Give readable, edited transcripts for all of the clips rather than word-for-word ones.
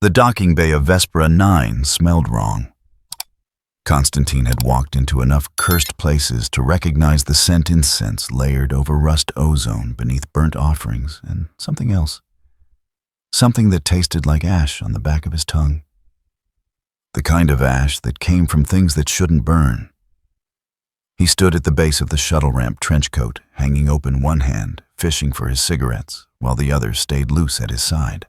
The docking bay of Vespera 9 smelled wrong. Constantine had walked into enough cursed places to recognize the scent incense layered over rust ozone beneath burnt offerings and something else. Something that tasted like ash on the back of his tongue. The kind of ash that came from things that shouldn't burn. He stood at the base of the shuttle ramp trench coat, hanging open one hand, fishing for his cigarettes, while the other stayed loose at his side.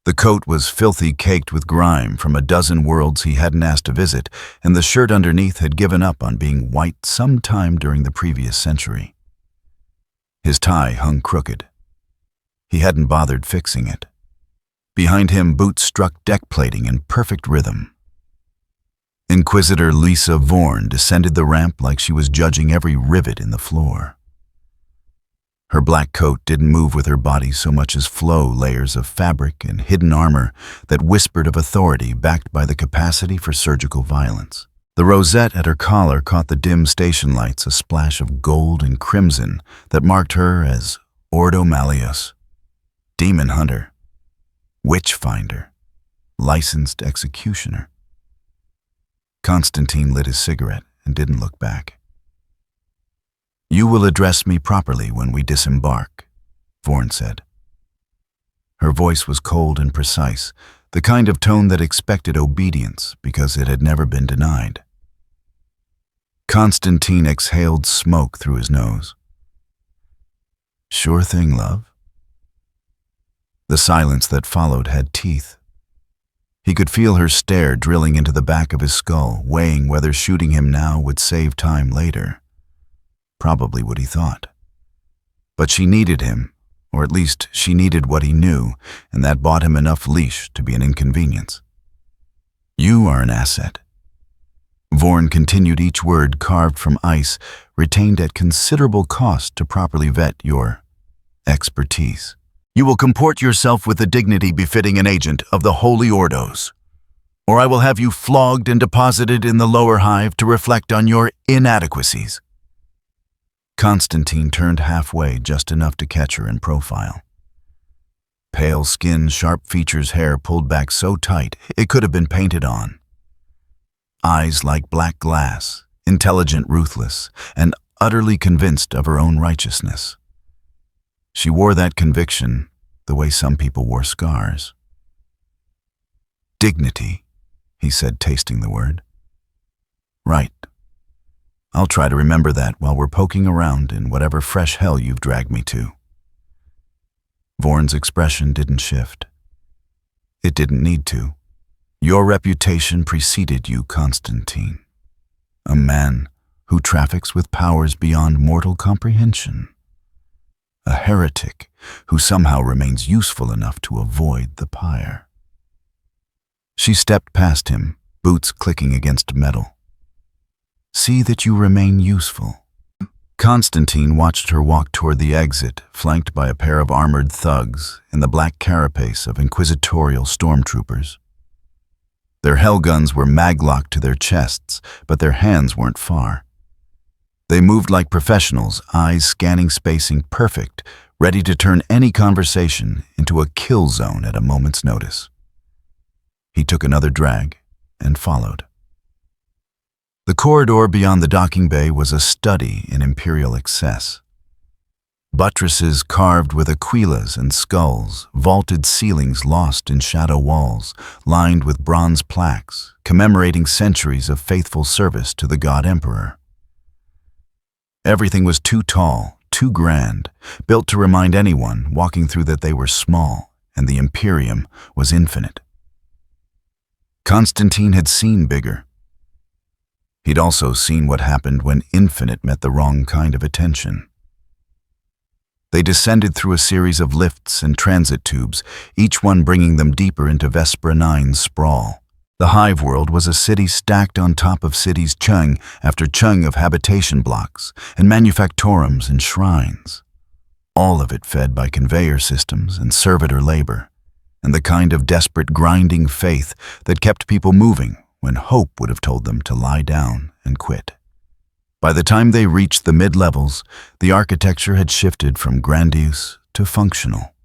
The coat was filthy, caked with grime from a dozen worlds he hadn't asked to visit, and the shirt underneath had given up on being white sometime during the previous century. His tie hung crooked. He hadn't bothered fixing it. Behind him, boots struck deck plating in perfect rhythm. Inquisitor Lisa Vorn descended the ramp like she was judging every rivet in the floor. Her black coat didn't move with her body so much as flow layers of fabric and hidden armor that whispered of authority backed by the capacity for surgical violence. The rosette at her collar caught the dim station lights a splash of gold and crimson that marked her as Ordo Malleus, demon hunter, witch finder, licensed executioner. Constantine lit his cigarette and didn't look back. "You will address me properly when we disembark," Vorn said. Her voice was cold and precise, the kind of tone that expected obedience because it had never been denied. Constantine exhaled smoke through his nose. "Sure thing, love." The silence that followed had teeth. He could feel her stare drilling into the back of his skull, weighing whether shooting him now would save time later. Probably what he thought. But she needed him, or at least she needed what he knew, and that bought him enough leash to be an inconvenience. "You are an asset." Vorn continued each word carved from ice, retained at considerable cost to properly vet your expertise. "You will comport yourself with the dignity befitting an agent of the Holy Ordos, or I will have you flogged and deposited in the lower hive to reflect on your inadequacies." Constantine turned halfway, just enough to catch her in profile. Pale skin, sharp features, hair pulled back so tight it could have been painted on. Eyes like black glass, intelligent, ruthless, and utterly convinced of her own righteousness. She wore that conviction the way some people wore scars. "Dignity," he said, tasting the word. "Right. I'll try to remember that while we're poking around in whatever fresh hell you've dragged me to." Vorn's expression didn't shift. It didn't need to. Your reputation preceded you, Constantine. A man who traffics with powers beyond mortal comprehension. A heretic who somehow remains useful enough to avoid the pyre. She stepped past him, boots clicking against metal. "See that you remain useful." Constantine watched her walk toward the exit, flanked by a pair of armored thugs in the black carapace of inquisitorial stormtroopers. Their hellguns were maglocked to their chests, but their hands weren't far. They moved like professionals, eyes scanning spacing perfect, ready to turn any conversation into a kill zone at a moment's notice. He took another drag and followed. The corridor beyond the docking bay was a study in Imperial excess. Buttresses carved with aquilas and skulls, vaulted ceilings lost in shadow walls, lined with bronze plaques, commemorating centuries of faithful service to the God Emperor. Everything was too tall, too grand, built to remind anyone walking through that they were small, and the Imperium was infinite. Constantine had seen bigger. He'd also seen what happened when infinite met the wrong kind of attention. They descended through a series of lifts and transit tubes, each one bringing them deeper into Vespera 9's sprawl. The hive world was a city stacked on top of cities, chung after chung of habitation blocks and manufactorums and shrines. All of it fed by conveyor systems and servitor labor, and the kind of desperate grinding faith that kept people moving when hope would have told them to lie down and quit. By the time they reached the mid-levels, the architecture had shifted from grandiose to functional.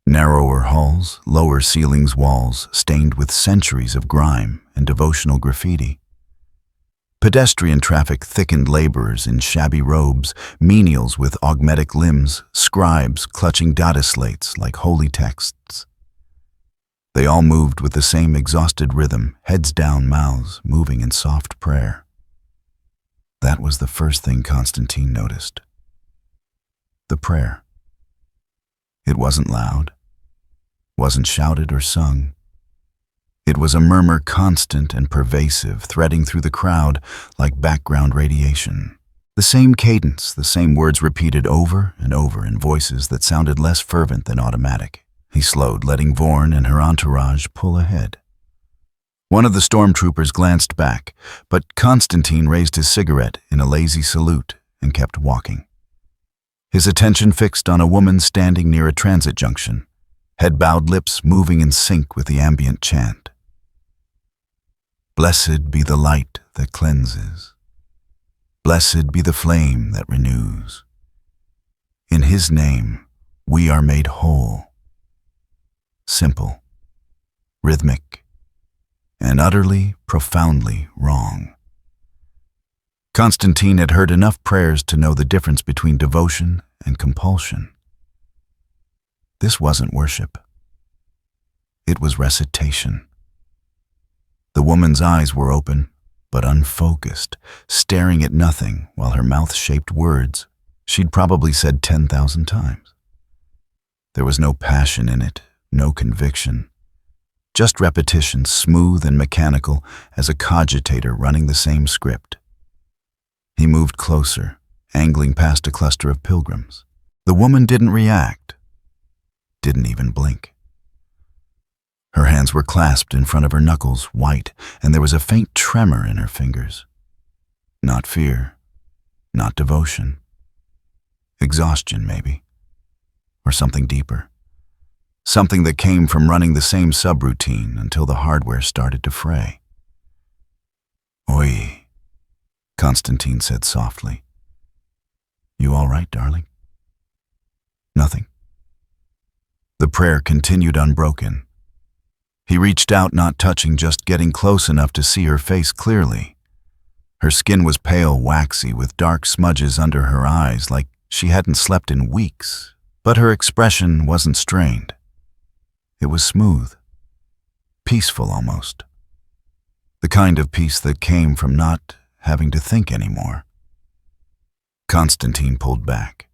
Narrower halls, lower ceilings, walls stained with centuries of grime and devotional graffiti. Pedestrian traffic thickened, laborers in shabby robes, menials with augmetic limbs, scribes clutching data slates like holy texts. They all moved with the same exhausted rhythm, heads down, mouths moving in soft prayer. That was the first thing Constantine noticed. The prayer. It wasn't loud, wasn't shouted or sung. It was a murmur, constant and pervasive, threading through the crowd like background radiation. The same cadence, the same words repeated over and over in voices that sounded less fervent than automatic. He slowed, letting Vorn and her entourage pull ahead. One of the stormtroopers glanced back, but Constantine raised his cigarette in a lazy salute and kept walking. His attention fixed on a woman standing near a transit junction, head bowed, lips moving in sync with the ambient chant. Blessed be the light that cleanses. Blessed be the flame that renews. In His name, we are made whole. Simple, rhythmic, and utterly, profoundly wrong. Constantine had heard enough prayers to know the difference between devotion and compulsion. This wasn't worship. It was recitation. The woman's eyes were open, but unfocused, staring at nothing while her mouth shaped words she'd probably said 10,000 times. There was no passion in it, no conviction, just repetition, smooth and mechanical as a cogitator running the same script. He moved closer, angling past a cluster of pilgrims. The woman didn't react, didn't even blink. Her hands were clasped in front of her knuckles, white, and there was a faint tremor in her fingers. Not fear, not devotion. Exhaustion, maybe. Or something deeper. Something that came from running the same subroutine until the hardware started to fray. Oi, Constantine said softly. You all right, darling? Nothing. The prayer continued unbroken. He reached out, not touching, just getting close enough to see her face clearly. Her skin was pale, waxy, with dark smudges under her eyes, like she hadn't slept in weeks, but her expression wasn't strained. It was smooth, peaceful almost. The kind of peace that came from not having to think anymore. Constantine pulled back.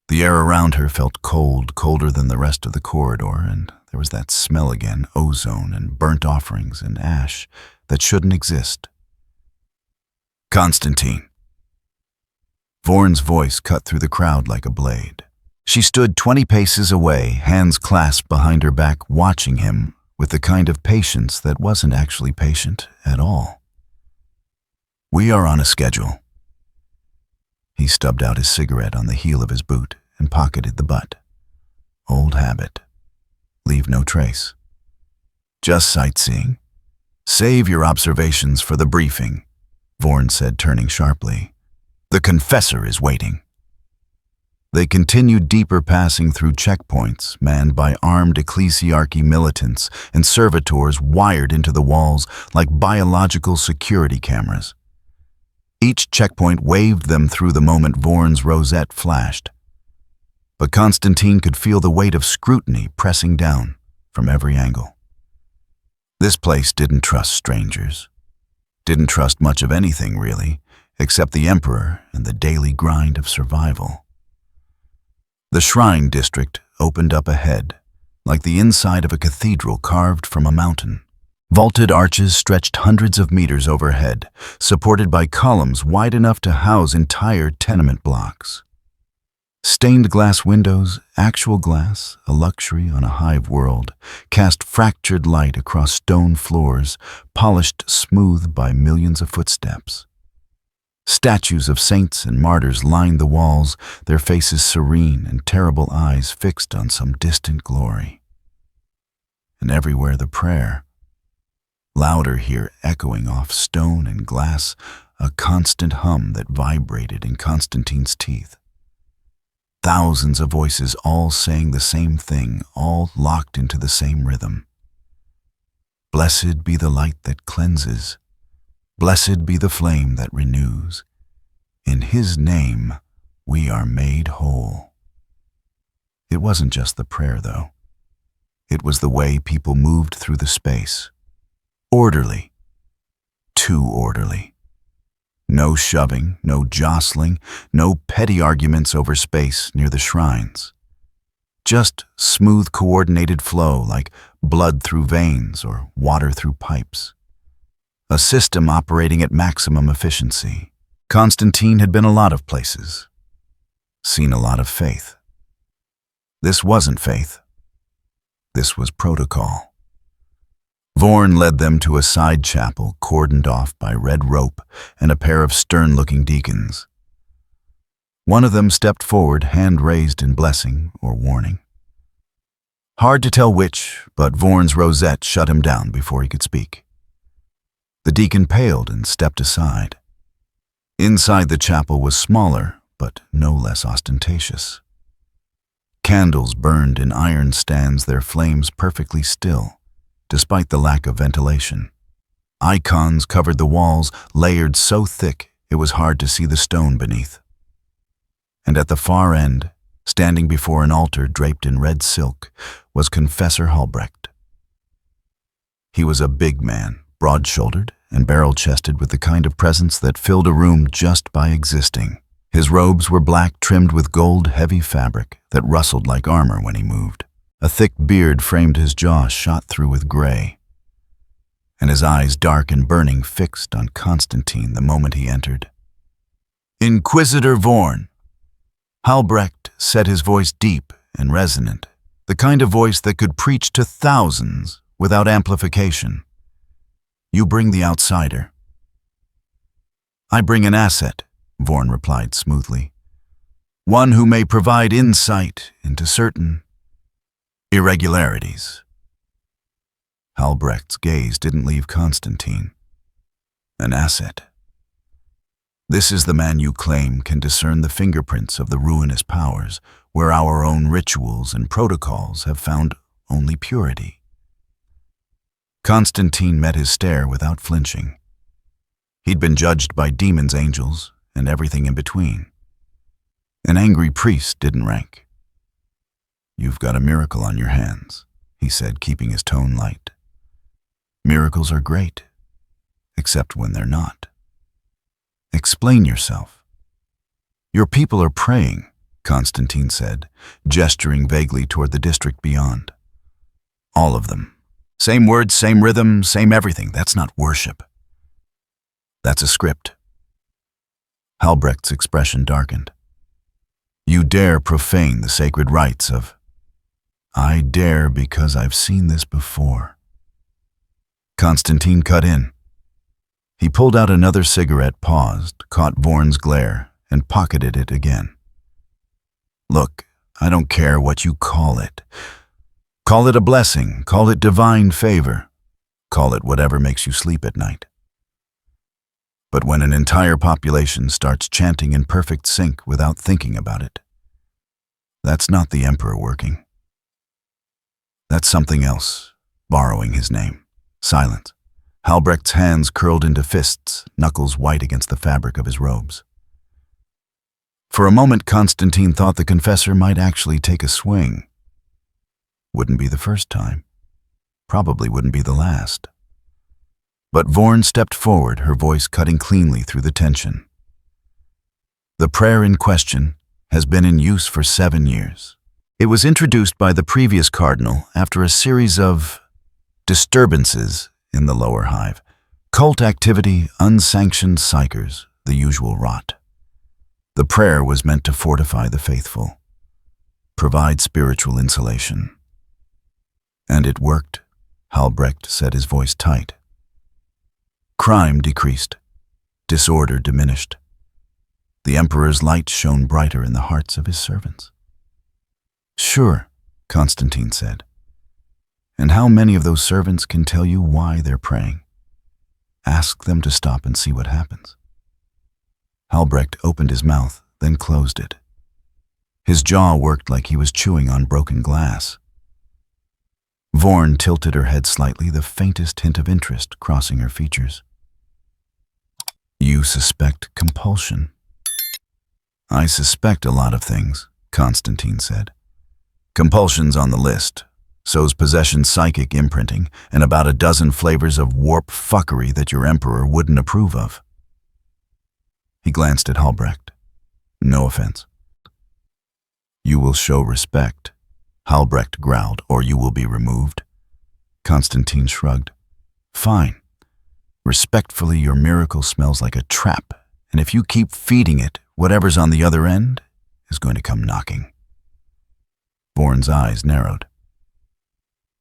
The air around her felt cold, colder than the rest of the corridor, and there was that smell again, ozone and burnt offerings and ash that shouldn't exist. Constantine. Vorn's voice cut through the crowd like a blade. She stood 20 paces away, hands clasped behind her back, watching him with the kind of patience that wasn't actually patient at all. We are on a schedule. He stubbed out his cigarette on the heel of his boot and pocketed the butt. Old habit. Leave no trace. Just sightseeing. Save your observations for the briefing, Vorn said, turning sharply. The confessor is waiting. They continued deeper, passing through checkpoints manned by armed ecclesiarchy militants and servitors wired into the walls like biological security cameras. Each checkpoint waved them through the moment Vorn's rosette flashed. But Constantine could feel the weight of scrutiny pressing down from every angle. This place didn't trust strangers. Didn't trust much of anything, really, except the Emperor and the daily grind of survival. The shrine district opened up ahead, like the inside of a cathedral carved from a mountain. Vaulted arches stretched hundreds of meters overhead, supported by columns wide enough to house entire tenement blocks. Stained glass windows, actual glass, a luxury on a hive world, cast fractured light across stone floors, polished smooth by millions of footsteps. Statues of saints and martyrs lined the walls, their faces serene and terrible eyes fixed on some distant glory. And everywhere the prayer, louder here echoing off stone and glass, a constant hum that vibrated in Constantine's teeth. thousands of voices all saying the same thing, all locked into the same rhythm. Blessed be the light that cleanses. Blessed be the flame that renews. In His name, we are made whole. It wasn't just the prayer, though. It was the way people moved through the space. Orderly. Too orderly. No shoving, no jostling, no petty arguments over space near the shrines. Just smooth, coordinated flow like blood through veins or water through pipes. A system operating at maximum efficiency. Constantine had been a lot of places. Seen a lot of faith. This wasn't faith. This was protocol. Vorn led them to a side chapel cordoned off by red rope and a pair of stern-looking deacons. One of them stepped forward, hand raised in blessing or warning. Hard to tell which, but Vorn's rosette shut him down before he could speak. The deacon paled and stepped aside. Inside the chapel was smaller, but no less ostentatious. Candles burned in iron stands, their flames perfectly still, despite the lack of ventilation. Icons covered the walls, layered so thick it was hard to see the stone beneath. And at the far end, standing before an altar draped in red silk, was Confessor Halbrecht. He was a big man, broad-shouldered and barrel-chested, with the kind of presence that filled a room just by existing. His robes were black, trimmed with gold, heavy fabric that rustled like armor when he moved. A thick beard framed his jaw, shot through with gray, and his eyes, dark and burning, fixed on Constantine the moment he entered. "Inquisitor Vorn." Halbrecht said, his voice deep and resonant, the kind of voice that could preach to thousands without amplification. "You bring the outsider." "I bring an asset," Vorn replied smoothly. "One who may provide insight into certain irregularities." Halbrecht's gaze didn't leave Constantine. "An asset. This is the man you claim can discern the fingerprints of the ruinous powers, where our own rituals and protocols have found only purity." Constantine met his stare without flinching. He'd been judged by demons, angels, and everything in between. An angry priest didn't rank. "You've got a miracle on your hands," he said, keeping his tone light. "Miracles are great, except when they're not. Explain yourself." "Your people are praying," Constantine said, gesturing vaguely toward the district beyond. "All of them. Same words, same rhythm, same everything. That's not worship. That's a script." Halbrecht's expression darkened. "You dare profane the sacred rites of—" "I dare because I've seen this before." Constantine cut in. He pulled out another cigarette, paused, caught Vorn's glare, and pocketed it again. "Look, I don't care what you call it. Call it a blessing, call it divine favor, call it whatever makes you sleep at night. But when an entire population starts chanting in perfect sync without thinking about it, that's not the Emperor working. That's something else, borrowing his name." Silence. Halbrecht's hands curled into fists, knuckles white against the fabric of his robes. For a moment, Constantine thought the confessor might actually take a swing. Wouldn't be the first time. Probably wouldn't be the last. But Vorn stepped forward, her voice cutting cleanly through the tension. "The prayer in question has been in use for 7 years. It was introduced by the previous cardinal after a series of disturbances in the lower hive. Cult activity, unsanctioned psychers, the usual rot. The prayer was meant to fortify the faithful, provide spiritual insulation. And it worked," Halbrecht said, his voice tight. "Crime decreased. Disorder diminished. The Emperor's light shone brighter in the hearts of his servants." "Sure," Constantine said. "And how many of those servants can tell you why they're praying? Ask them to stop and see what happens." Halbrecht opened his mouth, then closed it. His jaw worked like he was chewing on broken glass. Vorn tilted her head slightly, the faintest hint of interest crossing her features. You suspect compulsion. I suspect a lot of things, Constantine said. Compulsion's on the list. So's possession psychic imprinting, and about a dozen flavors of warp fuckery that your emperor wouldn't approve of. He glanced at Halbrecht. No offense. You will show respect, Halbrecht growled, or you will be removed. Constantine shrugged. Fine. Respectfully, your miracle smells like a trap, and if you keep feeding it, whatever's on the other end is going to come knocking. Vorn's eyes narrowed.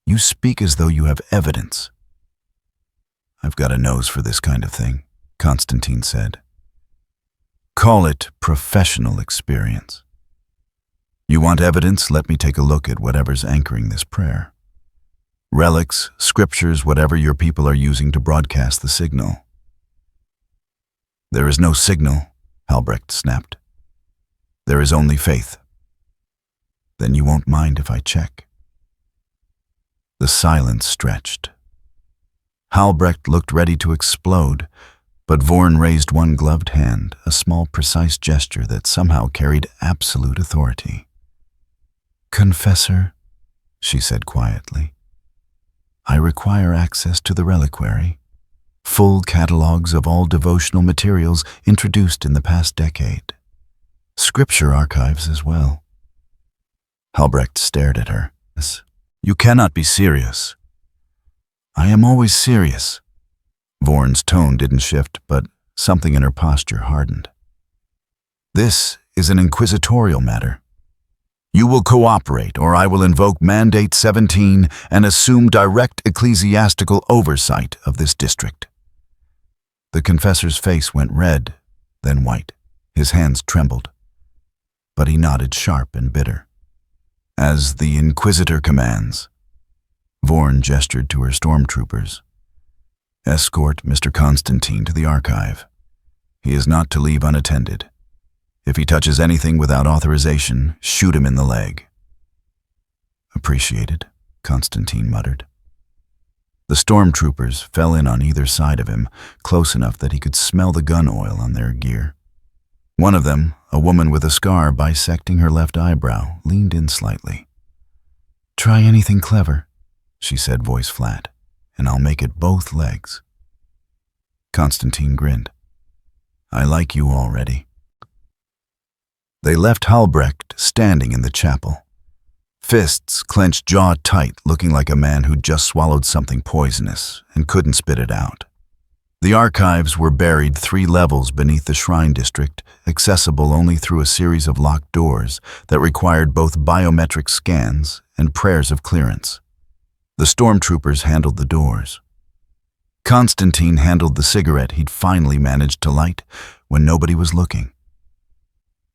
You speak as though you have evidence. I've got a nose for this kind of thing, Constantine said. Call it professional experience. You want evidence? Let me take a look at whatever's anchoring this prayer. Relics, scriptures, whatever your people are using to broadcast the signal. There is no signal, Halbrecht snapped. There is only faith. Then you won't mind if I check. The silence stretched. Halbrecht looked ready to explode, but Vorn raised one gloved hand, a small, precise gesture that somehow carried absolute authority. Confessor, she said quietly, I require access to the reliquary, full catalogs of all devotional materials introduced in the past decade, scripture archives as well. Halbrecht stared at her. You cannot be serious. I am always serious. Vorn's tone didn't shift, but something in her posture hardened. This is an inquisitorial matter. You will cooperate, or I will invoke Mandate 17 and assume direct ecclesiastical oversight of this district. The confessor's face went red, then white. His hands trembled. But he nodded sharp and bitter. As the Inquisitor commands. Vorn gestured to her stormtroopers. Escort Mr. Constantine to the archive. He is not to leave unattended. If he touches anything without authorization, shoot him in the leg. Appreciated, Constantine muttered. The stormtroopers fell in on either side of him, close enough that he could smell the gun oil on their gear. One of them, a woman with a scar bisecting her left eyebrow, leaned in slightly. Try anything clever, she said, voice flat, and I'll make it both legs. Constantine grinned. I like you already. They left Halbrecht standing in the chapel. Fists clenched jaw tight, looking like a man who'd just swallowed something poisonous and couldn't spit it out. The archives were buried 3 levels beneath the shrine district, accessible only through a series of locked doors that required both biometric scans and prayers of clearance. The stormtroopers handled the doors. Constantine handled the cigarette he'd finally managed to light when nobody was looking.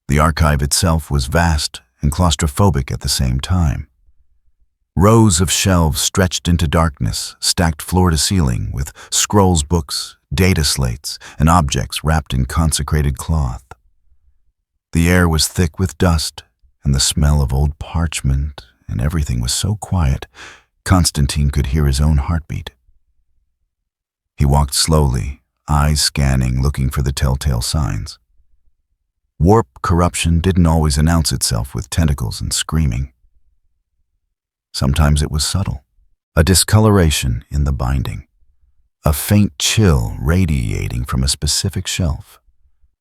The archive itself was vast and claustrophobic at the same time. Rows of shelves stretched into darkness, stacked floor to ceiling with scrolls, books, data slates, and objects wrapped in consecrated cloth. The air was thick with dust and the smell of old parchment, and everything was so quiet, Constantine could hear his own heartbeat. He walked slowly, eyes scanning, looking for the telltale signs. Warp corruption didn't always announce itself with tentacles and screaming. Sometimes it was subtle, a discoloration in the binding, a faint chill radiating from a specific shelf,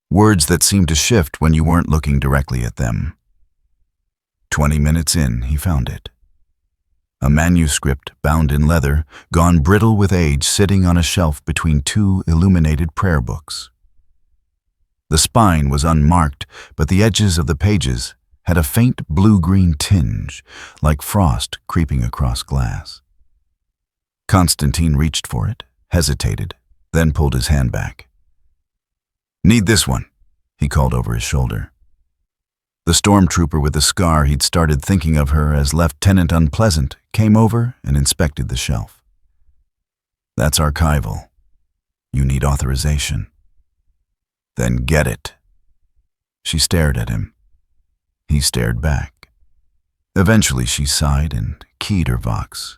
words that seemed to shift when you weren't looking directly at them. 20 minutes in, he found it. A manuscript bound in leather, gone brittle with age, sitting on a shelf between 2 illuminated prayer books. The spine was unmarked, but the edges of the pages had a faint blue-green tinge, like frost creeping across glass. Constantine reached for it, hesitated, then pulled his hand back. Need this one, he called over his shoulder. The stormtrooper with the scar he'd started thinking of her as Lieutenant Unpleasant came over and inspected the shelf. That's archival. You need authorization. Then get it. She stared at him. He stared back. Eventually she sighed and keyed her vox.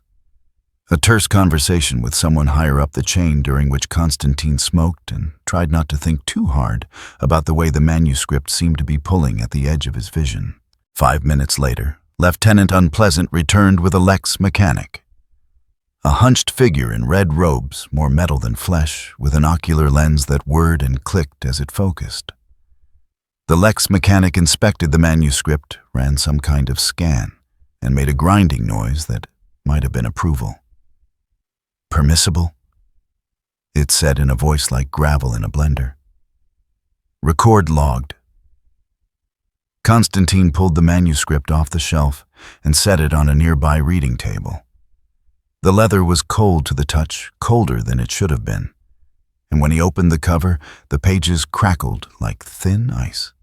A terse conversation with someone higher up the chain during which Constantine smoked and tried not to think too hard about the way the manuscript seemed to be pulling at the edge of his vision. 5 minutes later, Lieutenant Unpleasant returned with a lex mechanic. A hunched figure in red robes, more metal than flesh, with an ocular lens that whirred and clicked as it focused. The lex mechanic inspected the manuscript, ran some kind of scan, and made a grinding noise that might have been approval. "Permissible?" it said in a voice like gravel in a blender. "Record logged." Constantine pulled the manuscript off the shelf and set it on a nearby reading table. The leather was cold to the touch, colder than it should have been, and when he opened the cover, the pages crackled like thin ice.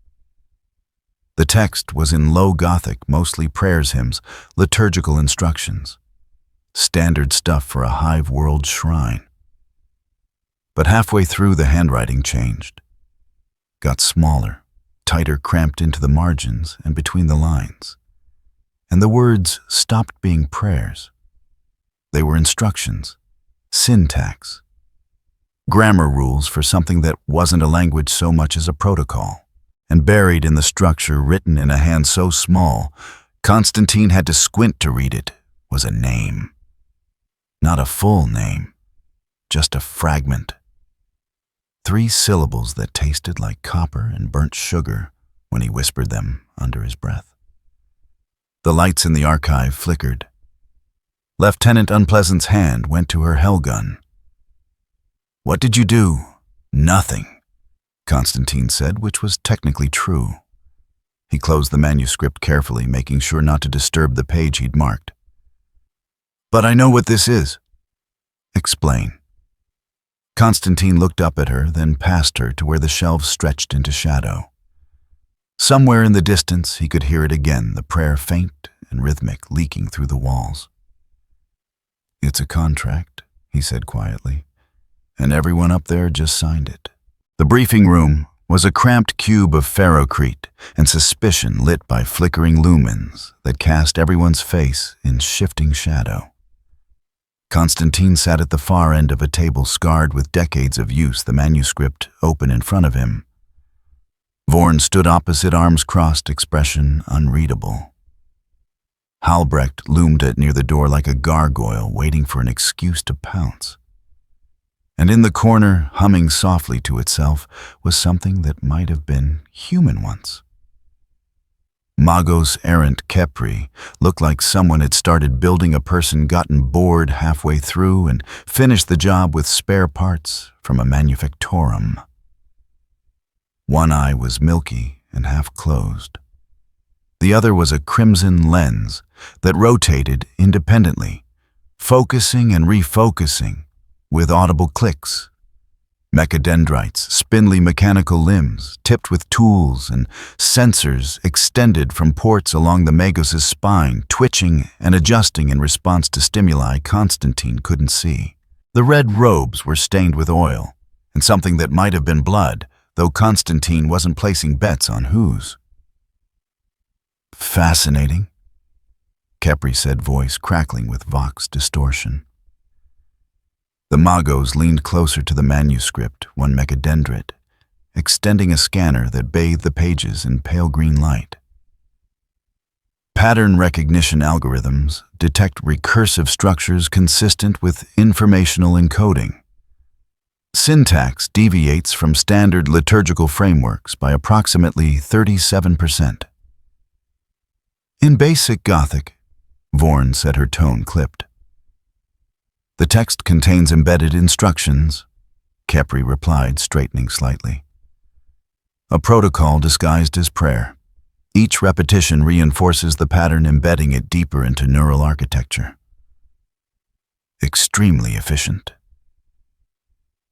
The text was in low Gothic, mostly prayers hymns, liturgical instructions. Standard stuff for a hive-world shrine. But halfway through, the handwriting changed. Got smaller, tighter cramped into the margins and between the lines. And the words stopped being prayers. They were instructions, syntax, grammar rules for something that wasn't a language so much as a protocol. And buried in the structure, written in a hand so small, Constantine had to squint to read it, was a name. Not a full name, just a fragment. 3 syllables that tasted like copper and burnt sugar when he whispered them under his breath. The lights in the archive flickered. Lieutenant Unpleasant's hand went to her hell gun. "What did you do?" "Nothing," Constantine said, which was technically true. He closed the manuscript carefully, making sure not to disturb the page he'd marked. "But I know what this is." "Explain." Constantine looked up at her, then past her to where the shelves stretched into shadow. Somewhere in the distance, he could hear it again, the prayer faint and rhythmic, leaking through the walls. "It's a contract," he said quietly, "and everyone up there just signed it." The briefing room was a cramped cube of ferrocrete and suspicion lit by flickering lumens that cast everyone's face in shifting shadow. Constantine sat at the far end of a table scarred with decades of use, the manuscript open in front of him. Vorn stood opposite, arms crossed, expression unreadable. Halbrecht loomed near the door like a gargoyle, waiting for an excuse to pounce. And in the corner, humming softly to itself, was something that might have been human once. Magos errant Kepri looked like someone had started building a person, gotten bored halfway through, and finished the job with spare parts from a manufactorum. One eye was milky and half closed. The other was a crimson lens that rotated independently, focusing and refocusing with audible clicks. Mechadendrites, spindly mechanical limbs, tipped with tools and sensors extended from ports along the Magos' spine, twitching and adjusting in response to stimuli Constantine couldn't see. The red robes were stained with oil, and something that might have been blood, though Constantine wasn't placing bets on whose. "Fascinating," Kepri said, voice crackling with vox distortion. The Magos leaned closer to the manuscript, one mechadendrite, extending a scanner that bathed the pages in pale green light. Pattern recognition algorithms detect recursive structures consistent with informational encoding. Syntax deviates from standard liturgical frameworks by approximately 37%. In basic Gothic, Vorn said, her tone clipped. "The text contains embedded instructions," Kepri replied, straightening slightly. "A protocol disguised as prayer. Each repetition reinforces the pattern, embedding it deeper into neural architecture. Extremely efficient."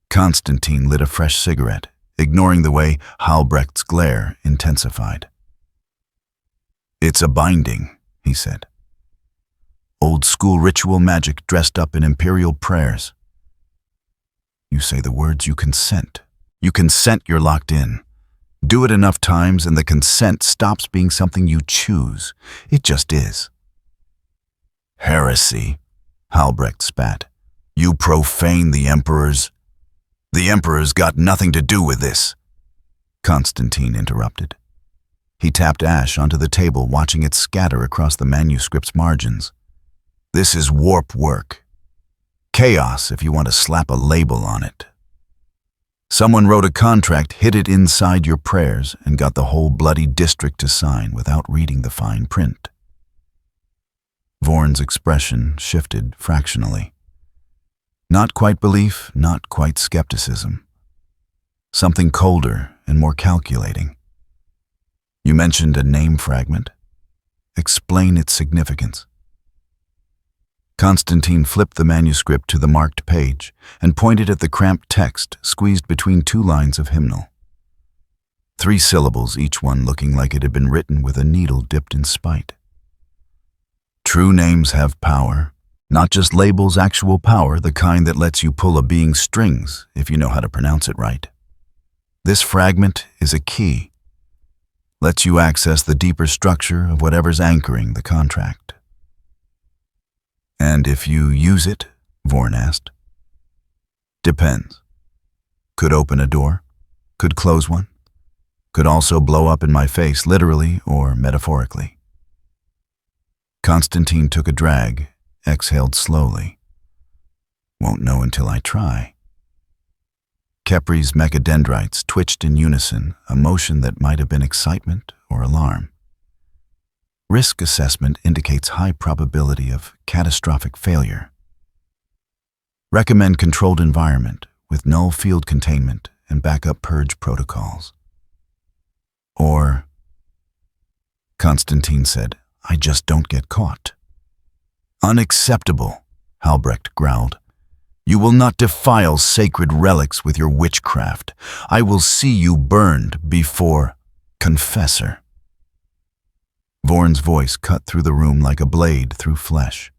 Constantine lit a fresh cigarette, ignoring the way Halbrecht's glare intensified. "It's a binding," he said. "Old-school ritual magic dressed up in imperial prayers. You say the words, you consent. You consent, you're locked in. Do it enough times and the consent stops being something you choose. It just is. Heresy, Halbrecht spat. You profane the emperors. The emperor's got nothing to do with this. Constantine interrupted. He tapped ash onto the table, watching it scatter across the manuscript's margins. This is warp work. Chaos, if you want to slap a label on it. Someone wrote a contract, hid it inside your prayers, and got the whole bloody district to sign without reading the fine print. Vorn's expression shifted fractionally. Not quite belief, not quite skepticism. Something colder and more calculating. You mentioned a name fragment. Explain its significance. Constantine flipped the manuscript to the marked page and pointed at the cramped text squeezed between two lines of hymnal. 3 syllables, each one looking like it had been written with a needle dipped in spite. True names have power, not just labels, actual power, the kind that lets you pull a being's strings if you know how to pronounce it right. This fragment is a key. Lets you access the deeper structure of whatever's anchoring the contract. And if you use it, Vorn asked. Depends. Could open a door, could close one, could also blow up in my face, literally or metaphorically. Constantine took a drag, exhaled slowly. Won't know until I try. Kepri's mechadendrites twitched in unison, a motion that might have been excitement or alarm. Risk assessment indicates high probability of catastrophic failure. Recommend controlled environment with null field containment and backup purge protocols. Or, Constantine said, I just don't get caught. Unacceptable, Halbrecht growled. You will not defile sacred relics with your witchcraft. I will see you burned before Confessor. Vorn's voice cut through the room like a blade through flesh.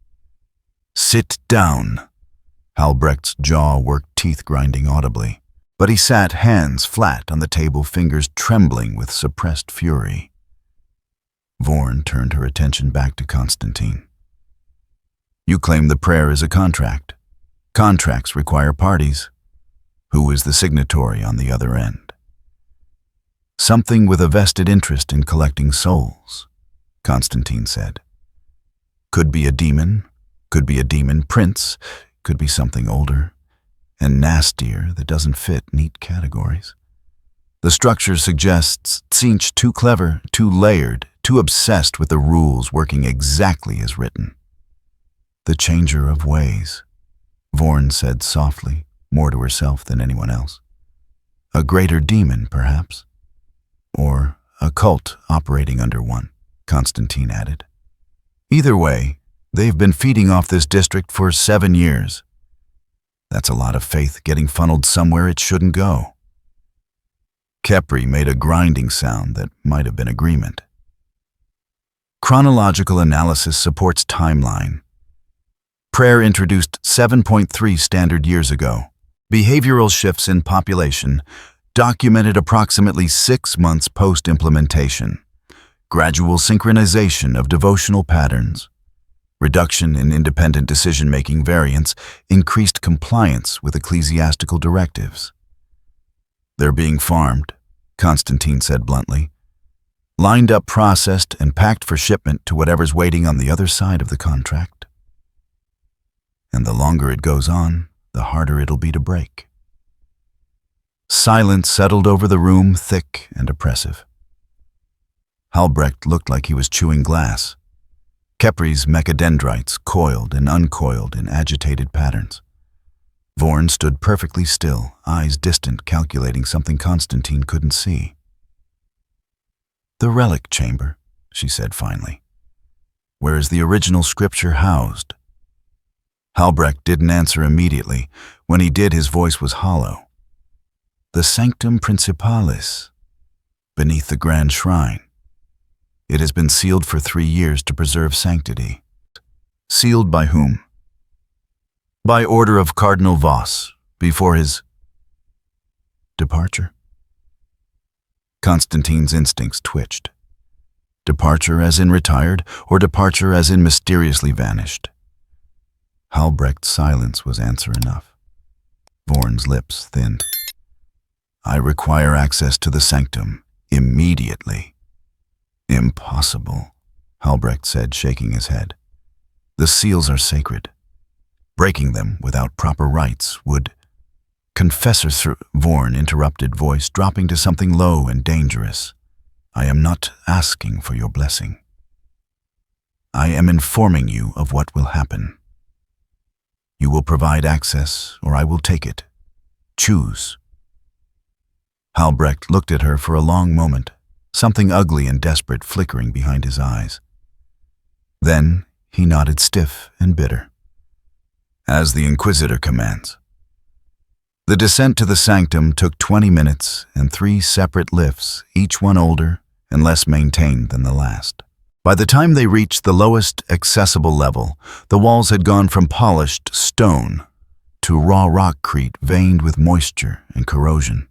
Sit down. Halbrecht's jaw worked teeth-grinding audibly, but he sat hands flat on the table, fingers trembling with suppressed fury. Vorn turned her attention back to Constantine. You claim the prayer is a contract. Contracts require parties. Who is the signatory on the other end? Something with a vested interest in collecting souls, Constantine said. Could be a demon, could be a demon prince, could be something older and nastier that doesn't fit neat categories. The structure suggests Tzeentch too clever, too layered, too obsessed with the rules working exactly as written. The changer of ways, Vorn said softly, more to herself than anyone else. A greater demon, perhaps. Or a cult operating under one, Constantine added. Either way, they've been feeding off this district for 7 years. That's a lot of faith getting funneled somewhere it shouldn't go. Kepri made a grinding sound that might have been agreement. Chronological analysis supports timeline. Prayer introduced 7.3 standard years ago. Behavioral shifts in population documented approximately 6 months post-implementation. Gradual synchronization of devotional patterns. Reduction in independent decision-making variance increased compliance with ecclesiastical directives. They're being farmed, Constantine said bluntly. Lined up, processed, and packed for shipment to whatever's waiting on the other side of the contract. And the longer it goes on, the harder it'll be to break. Silence settled over the room, thick and oppressive. Halbrecht looked like he was chewing glass. Kepri's mechadendrites coiled and uncoiled in agitated patterns. Vorn stood perfectly still, eyes distant, calculating something Constantine couldn't see. The relic chamber, she said finally. Where is the original scripture housed? Halbrecht didn't answer immediately. When he did, his voice was hollow. The Sanctum Principalis, beneath the Grand Shrine. It has been sealed for 3 years to preserve sanctity. Sealed by whom? By order of Cardinal Voss, before his departure. Constantine's instincts twitched. Departure as in retired, or departure as in mysteriously vanished? Halbrecht's silence was answer enough. Vorn's lips thinned. I require access to the sanctum, immediately. Impossible, Halbrecht said, shaking his head. The seals are sacred. Breaking them without proper rites would... Vorn interrupted, voice dropping to something low and dangerous. I am not asking for your blessing. I am informing you of what will happen. You will provide access, or I will take it. Choose. Halbrecht looked at her for a long moment, something ugly and desperate flickering behind his eyes. Then he nodded, stiff and bitter. As the Inquisitor commands. The descent to the sanctum took 20 minutes and 3 separate lifts, each one older and less maintained than the last. By the time they reached the lowest accessible level, the walls had gone from polished stone to raw rockcrete veined with moisture and corrosion.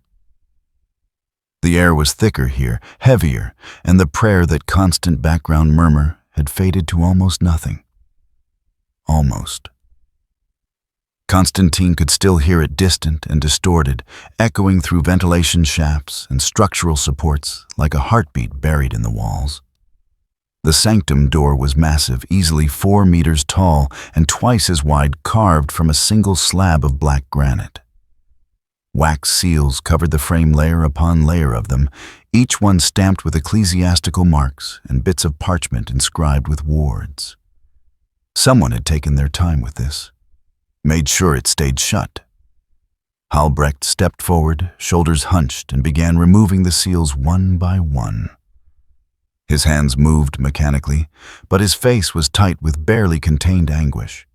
The air was thicker here, heavier, and the prayer that constant background murmur had faded to almost nothing. Almost. Constantine could still hear it, distant and distorted, echoing through ventilation shafts and structural supports like a heartbeat buried in the walls. The sanctum door was massive, easily 4 meters tall and twice as wide, carved from a single slab of black granite. Wax seals covered the frame, layer upon layer of them, each one stamped with ecclesiastical marks and bits of parchment inscribed with wards. Someone had taken their time with this. Made sure it stayed shut. Halbrecht stepped forward, shoulders hunched, and began removing the seals one by one. His hands moved mechanically, but his face was tight with barely contained anguish.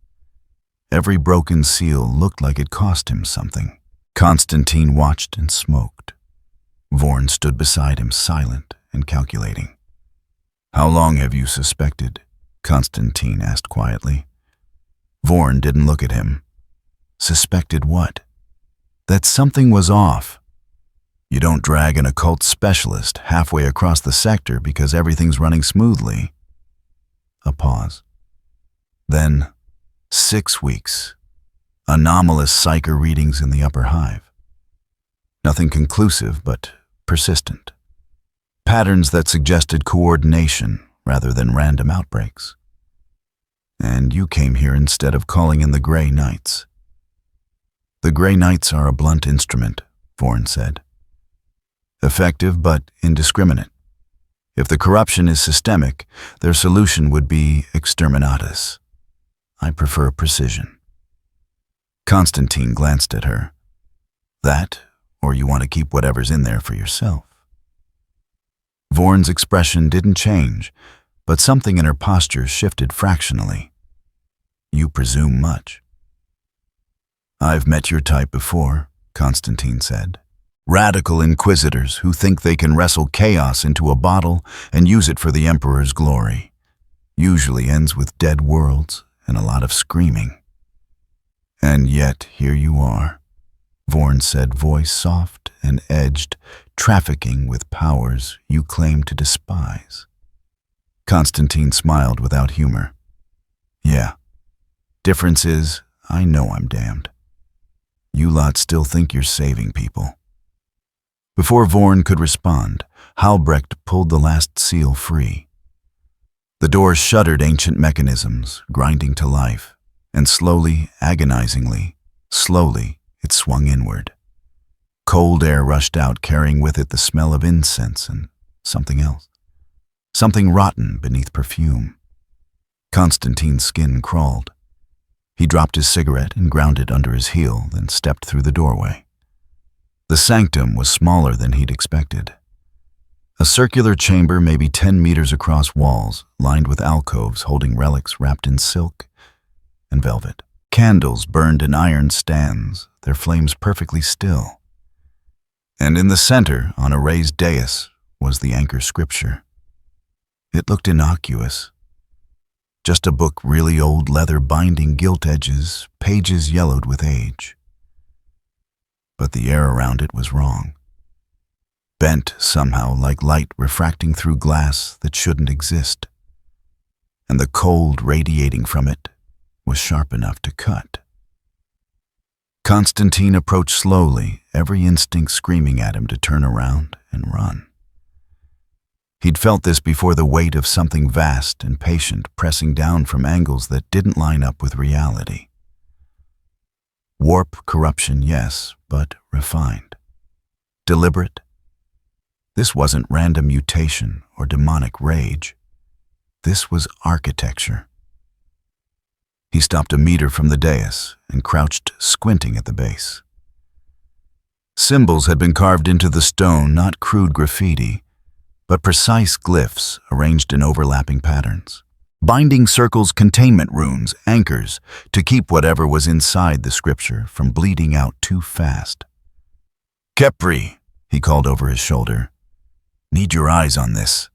Every broken seal looked like it cost him something. Constantine watched and smoked. Vorn stood beside him, silent and calculating. How long have you suspected? Constantine asked quietly. Vorn didn't look at him. Suspected what? That something was off. You don't drag an occult specialist halfway across the sector because everything's running smoothly. A pause. Then, 6 weeks. Anomalous psyker readings in the upper hive. Nothing conclusive, but persistent. Patterns that suggested coordination rather than random outbreaks. And you came here instead of calling in the Grey Knights. The Grey Knights are a blunt instrument, Vorn said. Effective but indiscriminate. If the corruption is systemic, their solution would be exterminatus. I prefer precision. Constantine glanced at her. That, or you want to keep whatever's in there for yourself. Vorn's expression didn't change, but something in her posture shifted fractionally. You presume much. I've met your type before, Constantine said. Radical inquisitors who think they can wrestle chaos into a bottle and use it for the Emperor's glory. Usually ends with dead worlds and a lot of screaming. And yet here you are, Vorn said, voice soft and edged, trafficking with powers you claim to despise. Constantine smiled without humor. Yeah. Difference is, I know I'm damned. You lot still think you're saving people. Before Vorn could respond, Halbrecht pulled the last seal free. The door shuddered ancient mechanisms, grinding to life, and slowly, agonizingly, slowly, it swung inward. Cold air rushed out, carrying with it the smell of incense and something else. Something rotten beneath perfume. Constantine's skin crawled. He dropped his cigarette and ground it under his heel, then stepped through the doorway. The sanctum was smaller than he'd expected. A circular chamber maybe 10 meters across walls, lined with alcoves holding relics wrapped in silk and velvet. Candles burned in iron stands, their flames perfectly still. And in the center, on a raised dais, was the anchor scripture. It looked innocuous. Just a book, really old, leather binding, gilt edges, pages yellowed with age. But the air around it was wrong. bent somehow like light refracting through glass that shouldn't exist, and the cold radiating from it was sharp enough to cut. Constantine approached slowly, every instinct screaming at him to turn around and run. He'd felt this before, the weight of something vast and patient pressing down from angles that didn't line up with reality. Warp corruption, yes, but refined. Deliberate. This wasn't random mutation or demonic rage. This was architecture. He stopped a meter from the dais and crouched, squinting at the base. Symbols had been carved into the stone, not crude graffiti, but precise glyphs arranged in overlapping patterns. Binding circles, containment runes, anchors, to keep whatever was inside the scripture from bleeding out too fast. "Kepri," he called over his shoulder. "Need your eyes on this."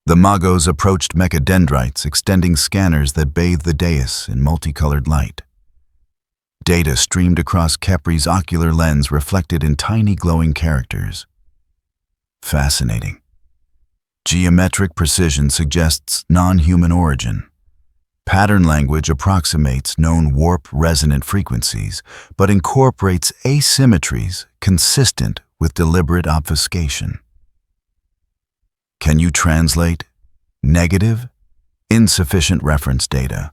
The magos approached mechadendrites, extending scanners that bathed the dais in multicolored light. Data streamed across Kepri's ocular lens, reflected in tiny glowing characters. Fascinating. Geometric precision suggests non-human origin. Pattern language approximates known warp resonant frequencies, but incorporates asymmetries consistent with deliberate obfuscation. Can you translate negative, insufficient reference data?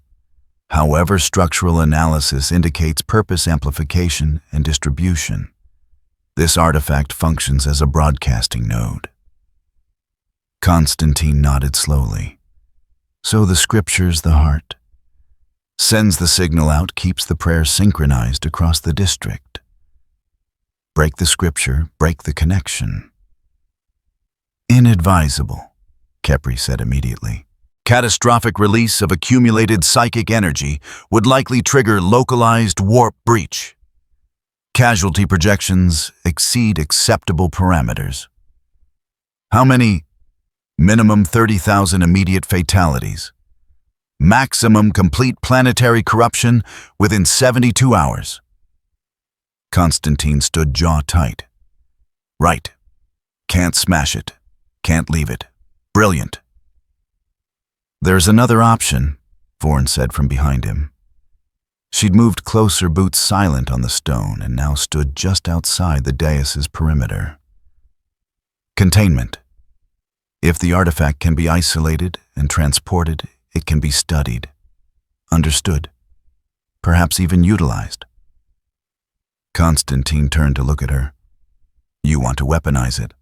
However, structural analysis indicates purpose amplification and distribution. This artifact functions as a broadcasting node. Constantine nodded slowly. So the scripture's the heart. Sends the signal out, keeps the prayer synchronized across the district. Break the scripture, break the connection. Inadvisable, Kepri said immediately. Catastrophic release of accumulated psychic energy would likely trigger localized warp breach. Casualty projections exceed acceptable parameters. How many? Minimum 30,000 immediate fatalities. Maximum complete planetary corruption within 72 hours. Constantine stood jaw tight. Right. Can't smash it. Can't leave it. Brilliant. There's another option, Vorn said from behind him. She'd moved closer, boots silent on the stone, and now stood just outside the dais's perimeter. Containment. If the artifact can be isolated and transported, it can be studied, understood, perhaps even utilized. Constantine turned to look at her. You want to weaponize it.